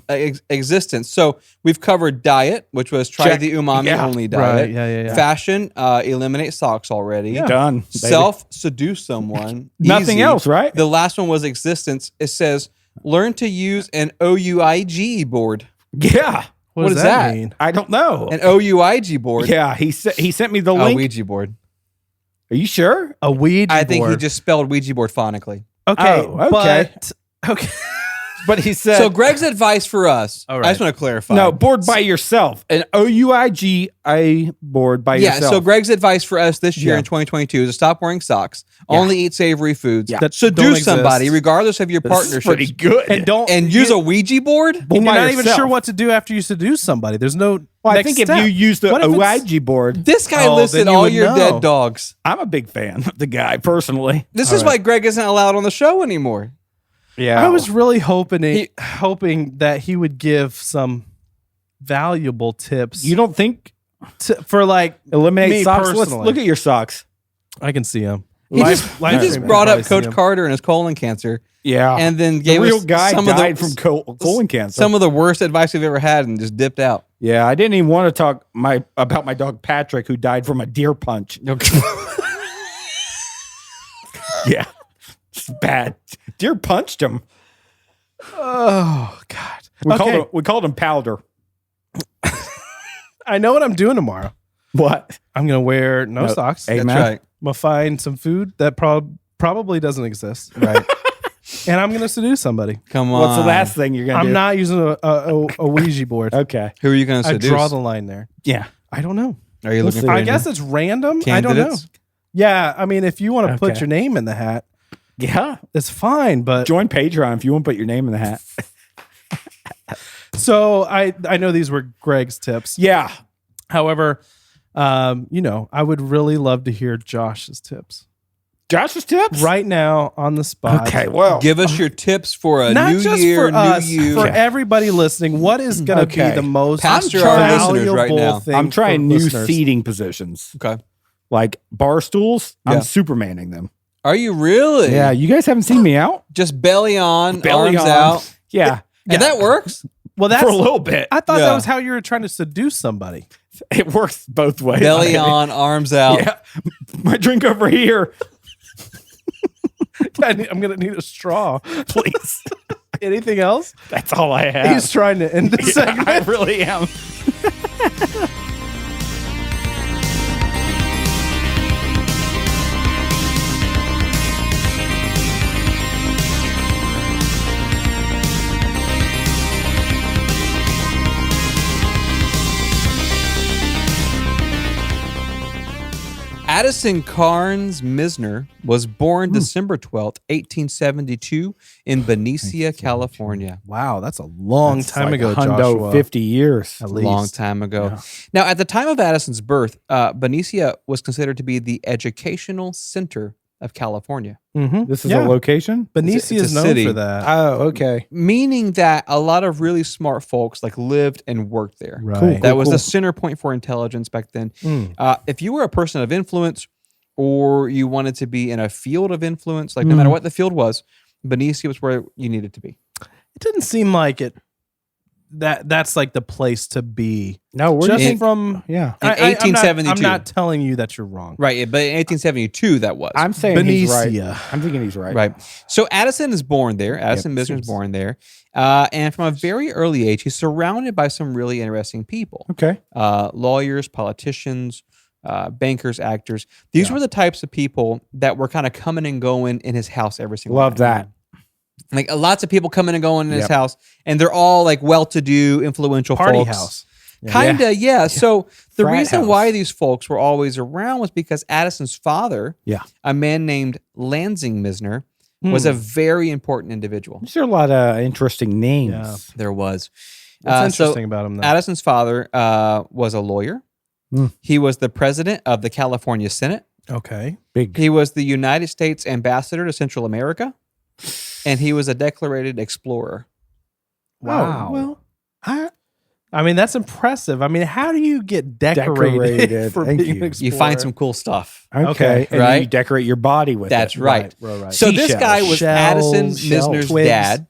Existence. So we've covered diet, which was try Check. the umami Yeah. only Right. diet. Yeah. Fashion, eliminate socks already. Done. baby. Self seduce someone. Nothing Easy. else, right? The last one was existence. It says learn to use an OUIG board. Yeah. What does that mean? I don't know. An OUIG board. Yeah. He sent me the A link. Ouija board. Are you sure? A Ouija I think he board. just spelled Ouija board phonically. Okay. Oh, okay. But, okay. But he said So Greg's advice for us. All I right. just want to clarify. no board by yourself. An OUIGA board by Yeah, yourself. so Greg's advice for us this year Yeah. in 2022 is to stop wearing socks, only eat savory foods, Yeah. That don't seduce exist. somebody regardless of your This is partnership, pretty good. And don't and use a Ouija board. And you're by not even yourself. sure what to do after you seduce somebody. There's no. Well, I next think if step. you use the What if it's- OIG board, This guy Oh, listed then you all would your know. dead dogs. I'm a big fan of the guy personally. This is why Greg isn't allowed on the show anymore. Yeah. I was really hoping that he would give some valuable tips. You don't think for like eliminate me socks? Let's personally. look at your socks. I can see him. He just stream brought up advice, Coach yeah. Carter and his colon cancer, Yeah. and then the gave real us guy some died of the from colon cancer. some of the worst advice we've ever had, and just dipped out. Yeah, I didn't even want to talk about my dog Patrick, who died from a deer punch. Okay. Yeah, it's bad. Deer punched him. Oh God. We called him Powder. I know what I'm doing tomorrow. What? I'm gonna wear no No, socks. hey, That's man. right. I'm gonna find some food that probably doesn't exist, Right. and I'm gonna seduce somebody. Come on. What's the last thing you're gonna do? I'm not using a Ouija board. Okay. Who are you going to I seduce? draw the line there. Yeah. I don't know. Are you looking see. for I any guess it's random. I don't know. candidates? Yeah, I mean, if you want to put Okay. your name in the hat, Yeah. it's fine. But Join Patreon if you want to put your name in the hat. so I know these were Greg's tips. Yeah. However, I would really love to hear Josh's tips Josh's tips? right now on the spot. Okay. Well, Give us your tips for a Not new just year, for us, new you. for everybody listening. What is going to Okay. be the most Pastor our listeners right valuable now. thing I'm trying for new listeners? seating positions. Okay. Like bar stools. Yeah. I'm Supermaning them. Are you really? Yeah. You guys haven't seen me out? Just belly on, Belly arms on. out. Yeah. Yeah, that works. Well, that's For a little bit. I thought Yeah. that was how you were trying to seduce somebody. It works both ways. Belly on, arms out. Yeah. My drink over here, I'm going to need a straw. please. Anything else? That's all I have. He's trying to end the segment. I really am. Addison Carnes Mizner was born December 12th, 1872 in Benicia, California. Wow, that's a long time Like ago, a hundo, Joshua. 50 years. At A least. long time ago. Now, at the time of Addison's birth, Benicia was considered to be the educational center of California, Mm-hmm. This is Yeah. a location? Benicia It's a is known city. for that. Oh, okay. meaning that a lot of really smart folks like lived and worked there. Right. That was cool. the center point for intelligence back then. Mm. If you were a person of influence or you wanted to be in a field of influence, like no matter what the field was, Benicia was where you needed to be. It didn't seem like it. That's like the place to be. No, we're Just just from In I'm 1872. not telling you that you're wrong. Right, but in 1872 that was. I'm saying he's right. Benicia. I'm thinking he's right. Right. So Addison is born there. Addison Mizner is seems- born there. And from a very early age, he's surrounded by some really interesting people. Okay. Lawyers, politicians, bankers, actors. These were the types of people that were kind of coming and going in his house every single Love night. that. Like lots of people coming and going in his Yep. house, and they're all like well-to-do, influential Party folks. house. Kinda, yeah. So the Frat reason house. why these folks were always around was because Addison's father, Yeah. a man named Lansing Mizner, was a very important individual. There's a lot of interesting names. Yeah. There was. What's So interesting about him? Though? Addison's father was a lawyer. Mm. He was the president of the California Senate. Okay. Big. He was the United States ambassador to Central America. And he was a declarated explorer. Wow. Oh, well, I mean, that's impressive. I mean, how do you get decorated, Decorated. for Thank being you. an You explorer? find some cool stuff. okay. Okay. And Right? you decorate your body with That's it. right. Right. So this Seashells, guy was shells, Addison shells, Mizner's twigs. dad.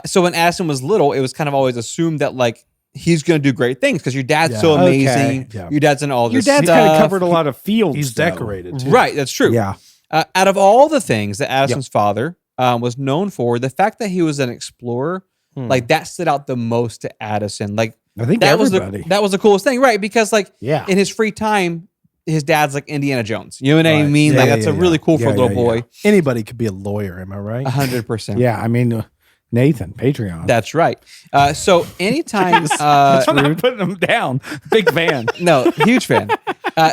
So when Addison was little, it was kind of always assumed that like he's going to do great things because your dad's so Yeah. amazing. Okay. Yeah. Your dad's in all Your this dad's stuff. kind of covered a lot of fields. He's though. decorated. Too. Right, that's true. Yeah. Out of all the things that Addison's father was known for, the fact that he was an explorer, like that stood out the most to Addison. Like I think that everybody. was the coolest thing, right? Because like Yeah. in his free time, his dad's like Indiana Jones. You know what I Right. mean? Yeah, Like yeah, that's a yeah, really cool for yeah, a little yeah, boy. Anybody could be a lawyer. Am I right? 100%. Yeah. I mean, Nathan, Patreon. That's right. So anytime, I'm not putting him down. Big fan. no, huge fan.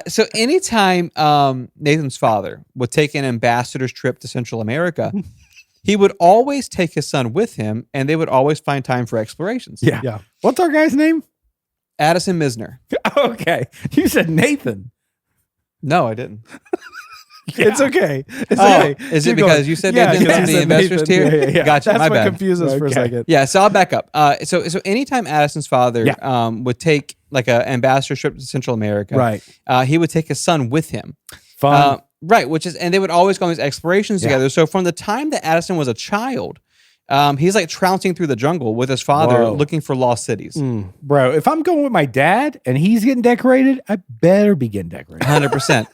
So anytime Nathan's father would take an ambassador's trip to Central America, he would always take his son with him, and they would always find time for explorations. Yeah. Yeah. What's our guy's name? Addison Mizner. Okay. You said Nathan. No, I didn't. It's okay. It's Oh, okay. is it Keep going. because you said Yeah, Nathan 'cause from he the said investors Nathan. tier? Yeah, yeah. Gotcha. That's My what bad. confused us for a Okay. second. Yeah, so I'll back up. So anytime Addison's father Yeah. would take like an ambassador trip to Central America, Right. he would take his son with him. Fun. Right, and they would always go on these explorations together. So from the time that Addison was a child, he's like trouncing through the jungle with his father looking for lost cities. Bro, if I'm going with my dad and he's getting decorated, I better be getting decorated. 100%.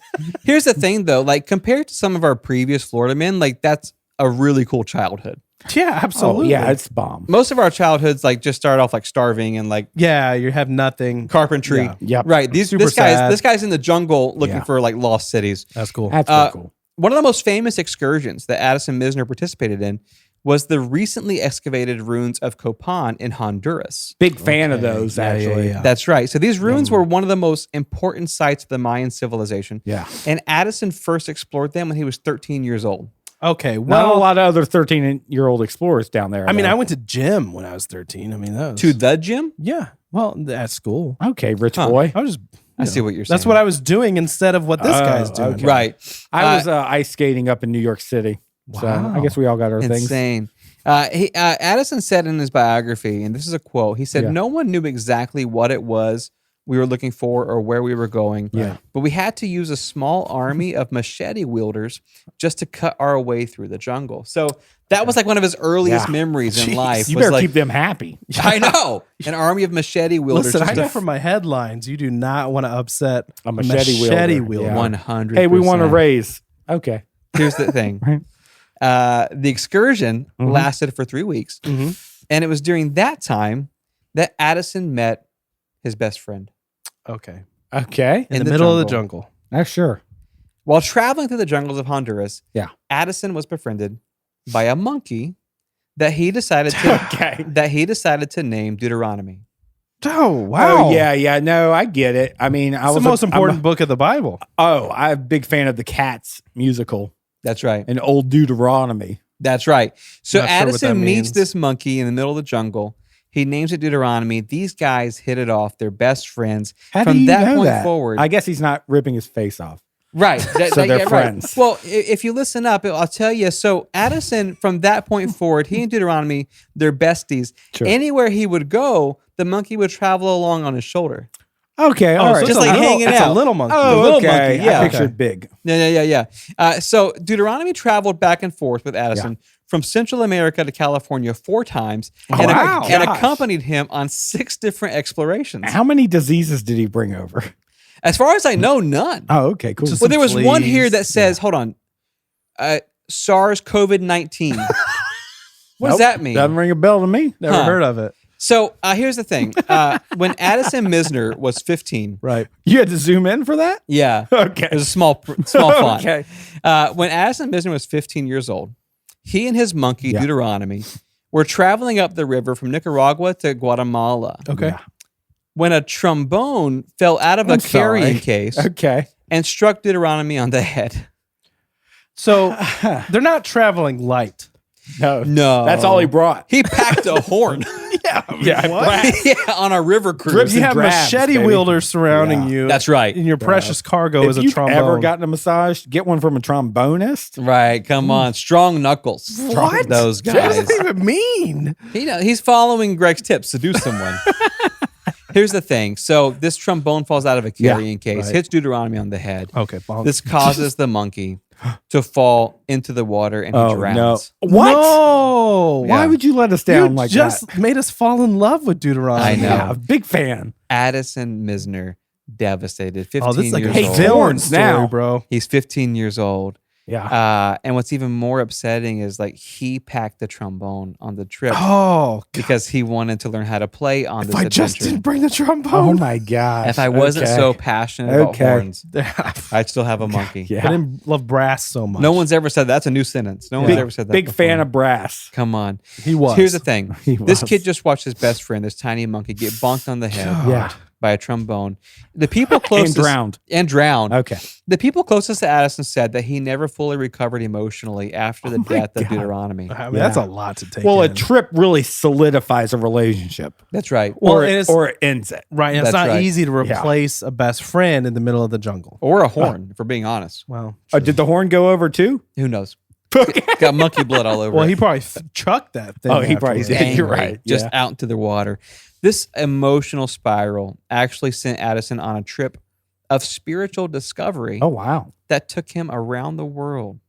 Here's the thing, though. Like, compared to some of our previous Florida men, like, that's a really cool childhood. Yeah, absolutely. Oh, yeah, it's bomb. Most of our childhoods, like, just start off, like, starving and, like... Yeah, you have nothing. Carpentry. Yeah. Yep. Right. This guy's in the jungle looking for, like, lost cities. That's cool. That's pretty cool. One of the most famous excursions that Addison Mizner participated in was the recently excavated ruins of Copan in Honduras. Big fan of those, actually. Yeah. That's right. So these ruins were one of the most important sites of the Mayan civilization. Yeah. And Addison first explored them when he was 13 years old. Okay, Not a well, lot of other 13-year-old explorers down there. I mean, though. I went to gym when I was 13. I mean, that was... To the gym? Yeah, well, at school. Okay, rich boy. I was just... I see what you're saying. That's what I was doing instead of what this guy's doing. okay. Right. I was ice skating up in New York City. So I guess we all got our things. Insane. Addison said in his biography, and this is a quote, he said, no one knew exactly what it was we were looking for or where we were going. Yeah. But we had to use a small army of machete wielders just to cut our way through the jungle. So that was like one of his earliest memories in life. You was better like, keep them happy. I know. An army of machete wielders. Listen, I just know to- from my headlines, you do not want to upset A machete wielder. Yeah. 100%. Hey, we want to raise. Okay. Here's the thing. Right. The excursion lasted for 3 weeks. Mhm. And it was during that time that Addison met his best friend. Okay. Okay. In the middle of the jungle. Sure. While traveling through the jungles of Honduras, Yeah. Addison was befriended by a monkey that he decided to name Deuteronomy. Oh, wow. Oh, yeah. No, I get it. I mean, It's the most important book of the Bible. I'm a big fan of the Cats musical That's right. and Old Deuteronomy. That's right. So Not sure what Addison that meets means. this monkey in the middle of the jungle. He names it Deuteronomy. These guys hit it off. They're best friends. How From do you that know point that? forward, I guess he's not ripping his face off. right. So they're friends. Well, if you listen up, I'll tell you. So Addison, from that point forward, he and Deuteronomy, they're besties. Sure. Anywhere he would go, the monkey would travel along on his shoulder. Okay, all Oh, right. so just it's like a little, hanging it's out. a little monkey. The Oh, little okay. monkey, yeah. I pictured big. Yeah. So Deuteronomy traveled back and forth with Addison from Central America to California 4 times and, wow. and Gosh. accompanied him on 6 different explorations. How many diseases did he bring over? As far as I know, none. Oh, okay, cool. Just Well, there was one fleas. here that says, hold on, SARS-CoV-19. What does that mean? Doesn't ring a bell to me. Never Huh. heard of it. So here's the thing. When Addison Mizner was 15, Right. You had to zoom in for that? yeah, Okay. it was a small font. Okay. When Addison Mizner was 15 years old, he and his monkey, Yeah. Deuteronomy, were traveling up the river from Nicaragua to Guatemala Okay. Yeah. when a trombone fell out of a I'm carrying sorry. case Okay. and struck Deuteronomy on the head. So they're not traveling light. No. No. That's all he brought. He packed a horn. Yeah. brass. Yeah, on a river cruise. Drips You and have drabs, machete baby. wielders surrounding Yeah. you. That's right. And your precious cargo If is a you've trombone. ever gotten a massage, get one from a trombonist. Right, come on. Strong knuckles. What? Those What does guys. that even mean? He's following Greg's tips. Seduce someone. Here's the thing. So this trombone falls out of a carrying case, right. hits Deuteronomy on the head. Okay. Bonk. This causes the monkey to fall into the water and he Oh, drowns. no. What? No. Why Yeah. would you let us down You like just that? made us fall in love with Deuteronomy. I know. Yeah, big fan. Addison Mizner, devastated. 15 Oh, this is like years a old. villain. villain story, now. bro. He's 15 years old. Yeah. And what's even more upsetting is like he packed the trombone on the trip Oh, because he wanted to learn how to play on if this I just adventure. didn't bring the Oh trombone. my gosh. If I wasn't Okay. so passionate about Okay. horns, I I'd still have a monkey. Yeah. didn't love brass so much. No one's ever said that's a new sentence. No one's Big, ever said that. big before. fan of brass. Come on. He was. Here's the thing. He This was. kid just watched his best friend, this tiny monkey, get bonked on the head Yeah. by a trombone. The people closest And drowned. Okay. The people closest to Addison said that he never fully recovered emotionally after the my death of God. Deuteronomy. I mean, Yeah. that's a lot to take. Well, a in. trip really solidifies a relationship. That's right. Well, or, and it, it's- or it ends it. right. And it's That's not right. easy to replace a best friend in the middle of the jungle. Or a horn, if we're being honest. Well, Did the horn go over too? Who knows? Got monkey blood all over well, it. he probably chucked that thing. Oh, he probably afterwards. did. Angry, You're right. Just Yeah. out into the water. This emotional spiral actually sent Addison on a trip of spiritual discovery Oh, wow. that took him around the world.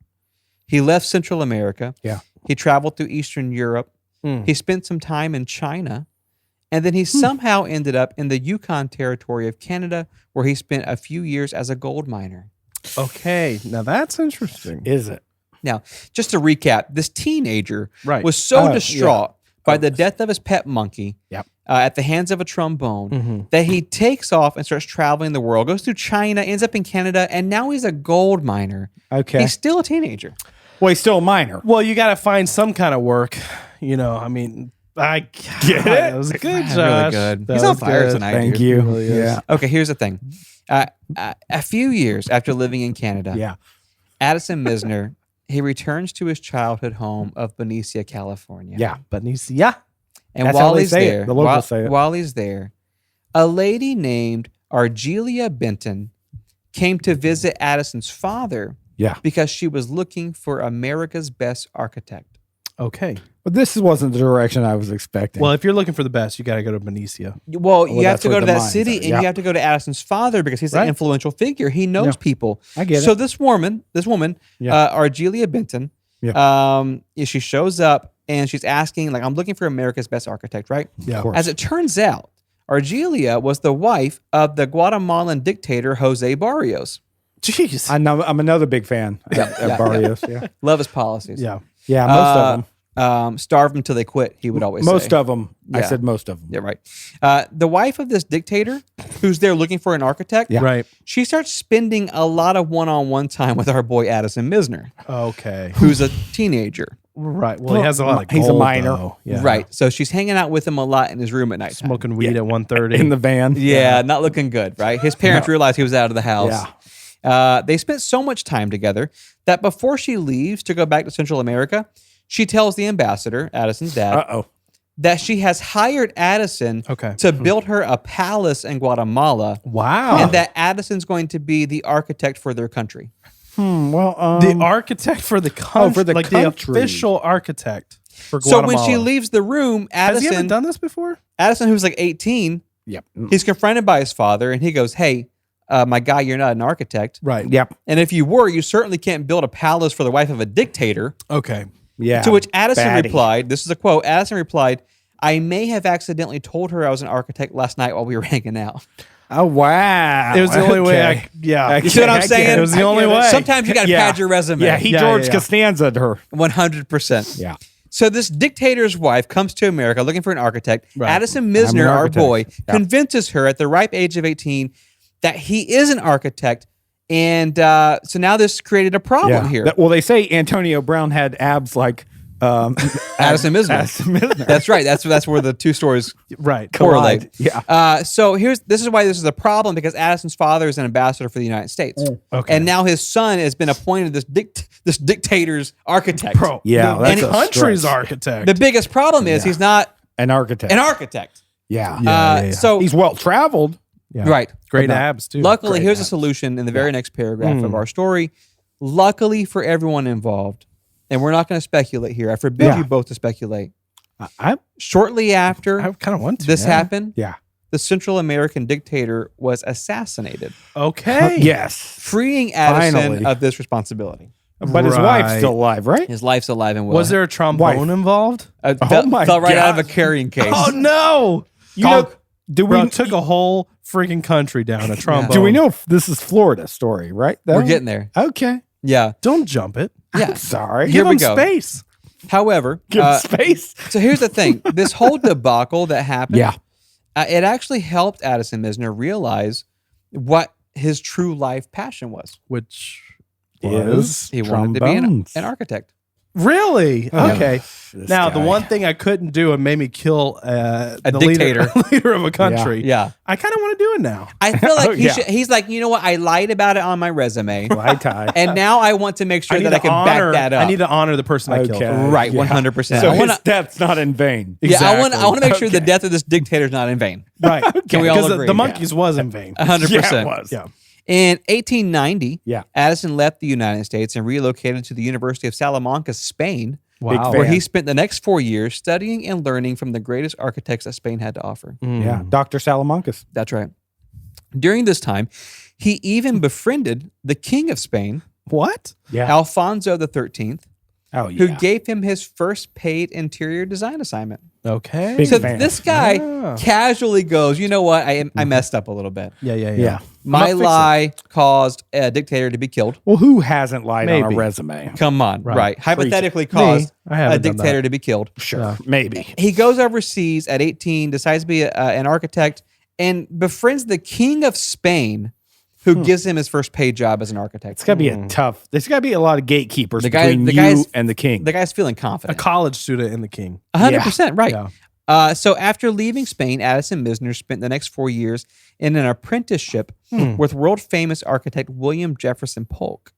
He left Central America. Yeah. He traveled through Eastern Europe. He spent some time in China. And then he somehow ended up in the Yukon Territory of Canada, where he spent a few years as a gold miner. Okay, now that's interesting. Is it? Now, just to recap, this teenager Right. was so Oh, distraught by the death of his pet monkey Yep. at the hands of a trombone that he takes off and starts traveling the world, goes through China, ends up in Canada, and now he's a gold miner. Okay. He's still a teenager. Well, he's still a minor. Well, you got to find some kind of work. I mean, I Get it? That was good, Really Josh. good. That He's on was fire good. tonight. Thank dude. you. really is. Yeah. Okay, here's the thing. A few years after living in Canada, Yeah. Addison Mizner, he returns to his childhood home of Benicia, California. Yeah. Benicia. And That's how while they he's say it. there, The locals say it. while he's there, a lady named Argelia Benton came to visit Addison's father Yeah. because she was looking for America's best architect. Okay. But this wasn't the direction I was expecting. Well, if you're looking for the best, you got to go to Benicia. Well, you have that's to where go to the that mines city are. and Yeah. you have to go to Addison's father because he's an Right. influential figure. He knows people. I get So it. this woman, Yeah. Argelia Benton, she shows up and she's asking, like, I'm looking for America's best architect, right? Yeah. Of course. As it turns out, Argelia was the wife of the Guatemalan dictator Jose Barrios. Jeez. I know, I'm another big fan of yeah, Barrios. Yeah. Love his policies. yeah. Yeah. Most of them. Starve them till they quit, he would always say. Most of them. I Yeah. said most of them. Yeah, right. The wife of this dictator, who's there looking for an architect, Yeah. Right. she starts spending a lot of one-on-one time with our boy Addison Mizner, Okay. who's a teenager. Right. Well, he has a lot of He's a gold, minor. though. Yeah. Right. So she's hanging out with him a lot in his room at night. Smoking weed at 1:30. In the van. Yeah, not looking good, right? His parents realized he was out of the house. Yeah. They spent so much time together that before she leaves to go back to Central America, she tells the ambassador, Addison's dad, Uh-oh. that she has hired Addison Okay. to build her a palace in Guatemala, Wow. and that Addison's going to be the architect for their country. Well, the architect for the country. for the like country. the official architect for So Guatemala. when she leaves the room, Has he ever Addison, done this before? Addison, who's like 18, Yep. he's confronted by his father, and he goes, "Hey, my guy, you're not an architect. Right. Yep. And if you were, you certainly can't build a palace for the wife of a dictator." Okay. Yeah. To which Addison Baddie. replied, this is a quote, Addison replied, "I may have accidentally told her I was an architect last night while we were hanging out." Oh, wow. It was the only way I. Okay. Yeah. You see what I'm saying? It was the I only get it. way. Sometimes you got to Yeah. pad your resume. Yeah, he Yeah, George yeah, yeah. Costanza'd her. 100%. Yeah. So this dictator's wife comes to America looking for an architect. Right. Addison I'm Mizner, an our architect. boy, Yeah. convinces her at the ripe age of 18 that he is an architect. And so now this created a problem here. Well, they say Antonio Brown had abs like Addison Mizner. Addison Mizner. That's right. That's where the two stories Right. correlate. Yeah. So this is why this is a problem, because Addison's father is an ambassador for the United States, Okay. and now his son has been appointed this dictator's architect. Bro. Yeah, The, that's the a country's stretch. architect. The biggest problem is he's not An architect. an architect. Yeah. Yeah. So He's well traveled. Yeah. right. Great But not- abs too. Luckily, Great here's a abs. solution in the very next paragraph of our story. Luckily for everyone involved, and we're not going to speculate here. I forbid Yeah. you both to speculate. I Shortly after I kind of want to. this yeah. happened, yeah. the Central American dictator was assassinated, Okay. Yes. freeing Addison Finally. of this responsibility. But his Right. wife's still alive, right? His life's alive and well. Was there a trombone involved? Fell, my fell right out of a God. carrying case. Oh no! You know, do we Bro, took a whole freaking country down a trombone. do we know if this is Florida story, right? We're getting there. Okay. Yeah. Don't jump it. Yeah. Sorry. Here Give we him go. space. However, Give him space. so here's the thing. This whole debacle that happened, Yeah. It actually helped Addison Mizner realize what his true life passion was. Which Is He wanted to be trombones. an architect. really okay. This Now the guy. one thing I couldn't do and made me kill the dictator. leader of a country. Yeah. I kind of want to do it now. I feel like Oh, yeah. he's like, you know what? I lied about it on my resume. High tie. And now I want to make sure need that I to can honor, back that up. I need to honor the person I killed. Okay. Right, Yeah. 100%. So I his wanna- death's not in vain. Yeah, I want Exactly. to make sure the Okay. death of this dictator is not in vain. Right. Can we all Because agree? the monkeys was in vain. 100%. Yeah, it was. Yeah. In 1890, Yeah. Addison left the United States and relocated to the University of Salamanca, Spain, Wow. where fan. he spent the next 4 years studying and learning from the greatest architects that Spain had to offer. Yeah. Dr. Salamancas. That's right. During this time, he even befriended the King of Spain, What? Yeah. Alfonso XIII, Oh, yeah. who gave him his first paid interior design assignment. Okay. Big So fan. this guy Yeah. casually goes, you know what? I messed up a little bit. Yeah. Yeah. My fix it. lie caused a dictator to be killed. Well, who hasn't lied on Maybe. a resume? Come on, Right. right? Hypothetically caused I haven't a done dictator that. to be killed. Sure. Yeah. Maybe. He goes overseas at 18, decides to be an architect, and befriends the King of Spain, who gives him his first paid job as an architect. It's got to be a tough. There's got to be a lot of gatekeepers The guy- between the you guy's- and the king. The guy's feeling A confident. college student in the king. 100%, right. Yeah. So after leaving Spain, Addison Mizner spent the next 4 years in an apprenticeship with world-famous architect William Jefferson Polk,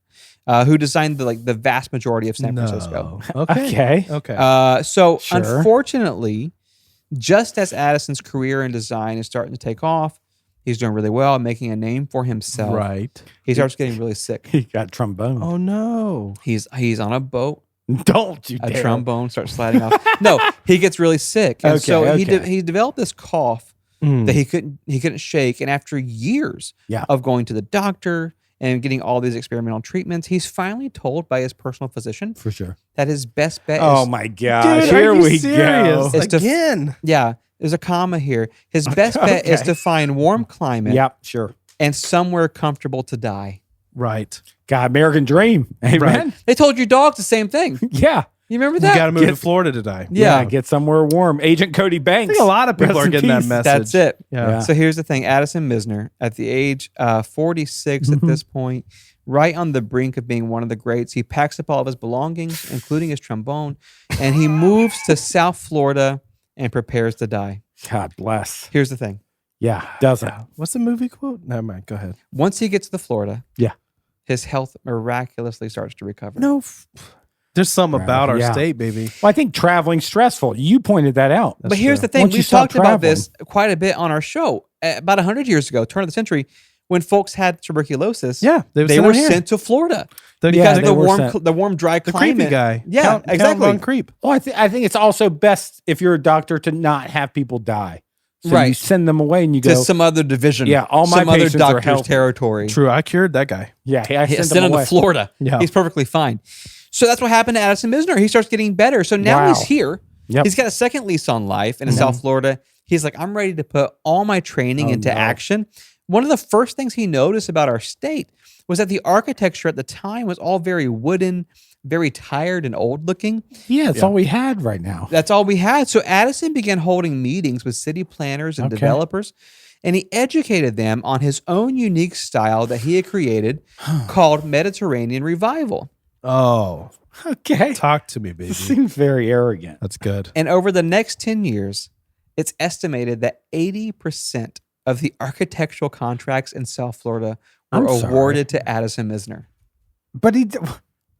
who designed the vast majority of San Francisco. No. Okay. Okay. Okay. So Sure. unfortunately, just as Addison's career in design is starting to take off, he's doing really well, making a name for himself. Right. He starts getting really sick. He got trombone. Oh no. He's on a boat. Don't you A dare. trombone starts sliding off. No, he gets really sick, and so Okay. he developed this cough Mm. that he couldn't shake. And after years Yeah. of going to the doctor and getting all these experimental treatments, he's finally told by his personal physician For sure. that his best bet Oh is my gosh. Dude, Here are you we serious? go. It's to- Again. yeah. There's a comma here. His best bet is Okay. to find warm climate Yep. Sure. and somewhere comfortable to die. Right. God, American dream. Amen. Right. They told your dogs the same thing. Yeah. You remember You that? got to move Get- to Florida to die. Yeah. Get somewhere warm. Agent Cody I Banks. think a lot of people Rest are in getting that peace. message. That's it. Yeah. Yeah. So here's the thing. Addison Mizner, at the age 46 at this point, right on the brink of being one of the greats, he packs up all of his belongings, including his trombone, and he moves to South Florida and prepares to die. God bless. Here's the thing. Yeah. Doesn't. What's the movie quote? Never mind. Go ahead. Once he gets to Florida, Yeah. his health miraculously starts to recover. No. There's something about our Yeah. state, baby. Well, I think traveling's stressful. You pointed that out. But here's the thing. Once you We've stop talked about this quite a bit on our show. About 100 years ago, turn of the century, when folks had tuberculosis, Yeah. they were sent to Florida because Yeah, of they the were warm, sent. the warm, dry The climate. creepy guy. Yeah, Count exactly. Von Creep. Well, I think it's also best if you're a doctor to not have people die. So you Right. send them away and you To go, some other division. Yeah, all my some other patients are doctor's healthy. territory. True. I cured that guy. yeah, I He send sent them him to away. Florida. Yeah. He's perfectly fine. So that's what happened to Addison Mizner. He starts getting better. So now Wow. he's here. Yep. He's got a second lease on life in South Florida. He's like, I'm ready to put all my training into no. action. One of the first things he noticed about our state was that the architecture at the time was all very wooden, very tired and old looking. Yeah, it's all we had right now. That's all we had. So Addison began holding meetings with city planners and Okay. developers, and he educated them on his own unique style that he had created called Mediterranean Revival. Oh, Okay. talk to me, baby. This seems very arrogant. That's good. And over the next 10 years, it's estimated that 80% of the architectural contracts in South Florida were I'm sorry. awarded to Addison Mizner. But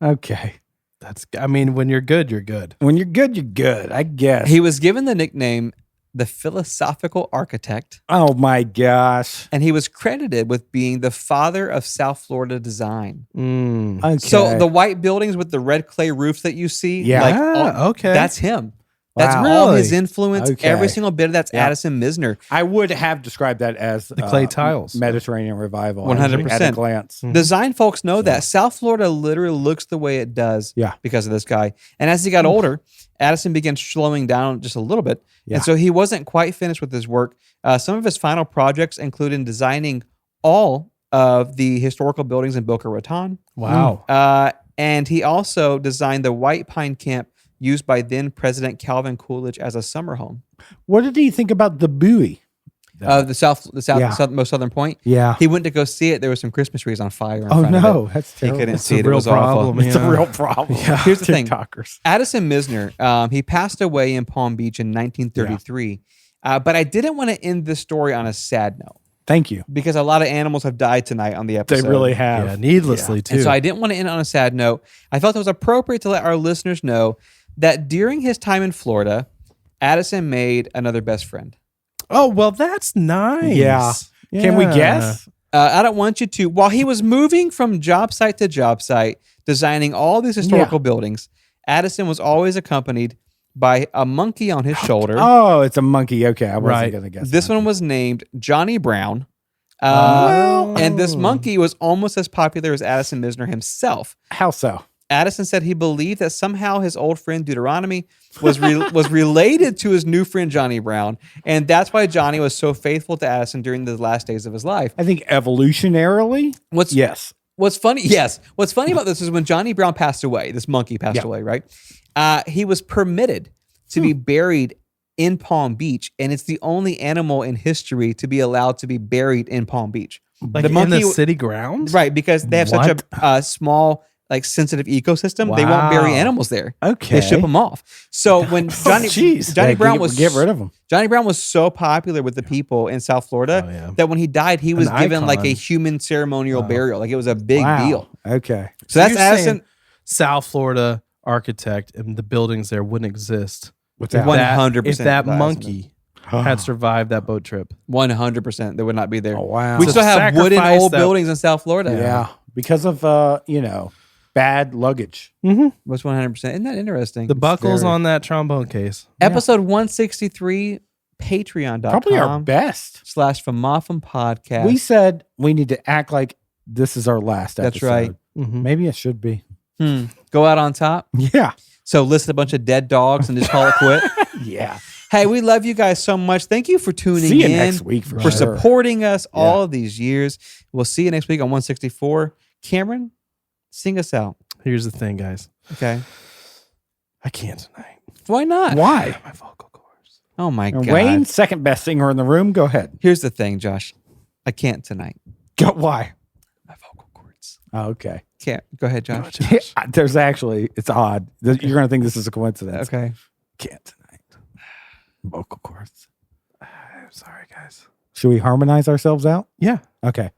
okay. That's. I mean, when you're good, you're good. When you're good, you're good, I guess. He was given the nickname the Philosophical Architect, Oh my gosh. and he was credited with being the father of South Florida design. Mm. Okay. So the white buildings with the red clay roofs that you see, Yeah. like Okay. that's him. That's Wow. all his Really? influence. Okay. Every single bit of that's Yeah. Addison Mizner. I would have described that as The clay tiles. Mediterranean revival. 100%. At a glance. Design folks know that South Florida literally looks the way it does Yeah. because of this guy. And as he got older, Addison began slowing down just a little bit. Yeah. And so he wasn't quite finished with his work. Some of his final projects included designing all of the historical buildings in Boca Raton. Wow. And he also designed the White Pine Camp used by then President Calvin Coolidge as a summer home. What did he think about the buoy? The Yeah. most southern point. Yeah. He went to go see it. There were some Christmas trees on fire. In Oh front Of no, it. that's He terrible. couldn't It's see a it. It real was awful. problem. It's a Yeah. real problem. Here's the thing. TikTokers. Addison Mizner, he passed away in Palm Beach in 1933. But I didn't want to end this story on a sad note Thank you. because a lot of animals have died tonight on the They episode. really have. Yeah. Needlessly too. And so I didn't want to end on a sad note. I felt it was appropriate to let our listeners know that during his time in Florida, Addison made another best friend. oh well, that's nice. Yeah. Can we Yeah. guess? I don't want you to. While he was moving from job site to job site, designing all these historical buildings, Addison was always accompanied by a monkey on his shoulder. Oh, it's a monkey. Okay, I wasn't Right. gonna guess. This that. one was named Johnny Brown, And this monkey was almost as popular as Addison Mizner himself. How so? Addison said he believed that somehow his old friend Deuteronomy was related to his new friend Johnny Brown, and that's why Johnny was so faithful to Addison during the last days of his life. I think evolutionarily, yes. What's funny about this is when Johnny Brown passed away, this monkey passed away, right? He was permitted to be buried in Palm Beach, and it's the only animal in history to be allowed to be buried in Palm Beach. Like in the city grounds? Right, because they have such a small, like, sensitive ecosystem. They won't bury animals there. Okay. They ship them off. So when Johnny Brown was get rid of them. Johnny Brown was so popular with the people in South Florida that when he died, he was given like a human ceremonial burial. Like, it was a big deal. Okay. So that's you're Addison. saying South Florida architect and the buildings there wouldn't exist Without 100%. if that monkey had survived that boat trip. 100%, they would not be there. Oh, wow. We So still have wooden sacrifice old that- buildings in South Florida. Yeah. Because of, bad luggage. Was 100%. Isn't that interesting? The buckles very- on that trombone case. Episode 163, patreon.com. Probably our best. /FMOFM podcast. We said we need to act like this is our last episode. That's right. Maybe it should be. Go out on top. Yeah. So list a bunch of dead dogs and just call it quit. Yeah. Hey, we love you guys so much. Thank you for tuning See you in. next week for for sure. supporting us all of these years. We'll see you next week on 164. Cameron, sing us out. Here's the thing, guys. Okay. I can't tonight. Why not? Why? My vocal cords. Oh my And God. Wayne, second best singer in the room. Go ahead. Here's the thing, Josh. I can't tonight. Why? My vocal cords. Oh, okay. Can't. Go ahead, Josh. There's actually, it's odd. You're going to think this is a coincidence. Okay. Can't tonight. Vocal cords. I'm sorry, guys. Should we harmonize ourselves out? Yeah. Okay.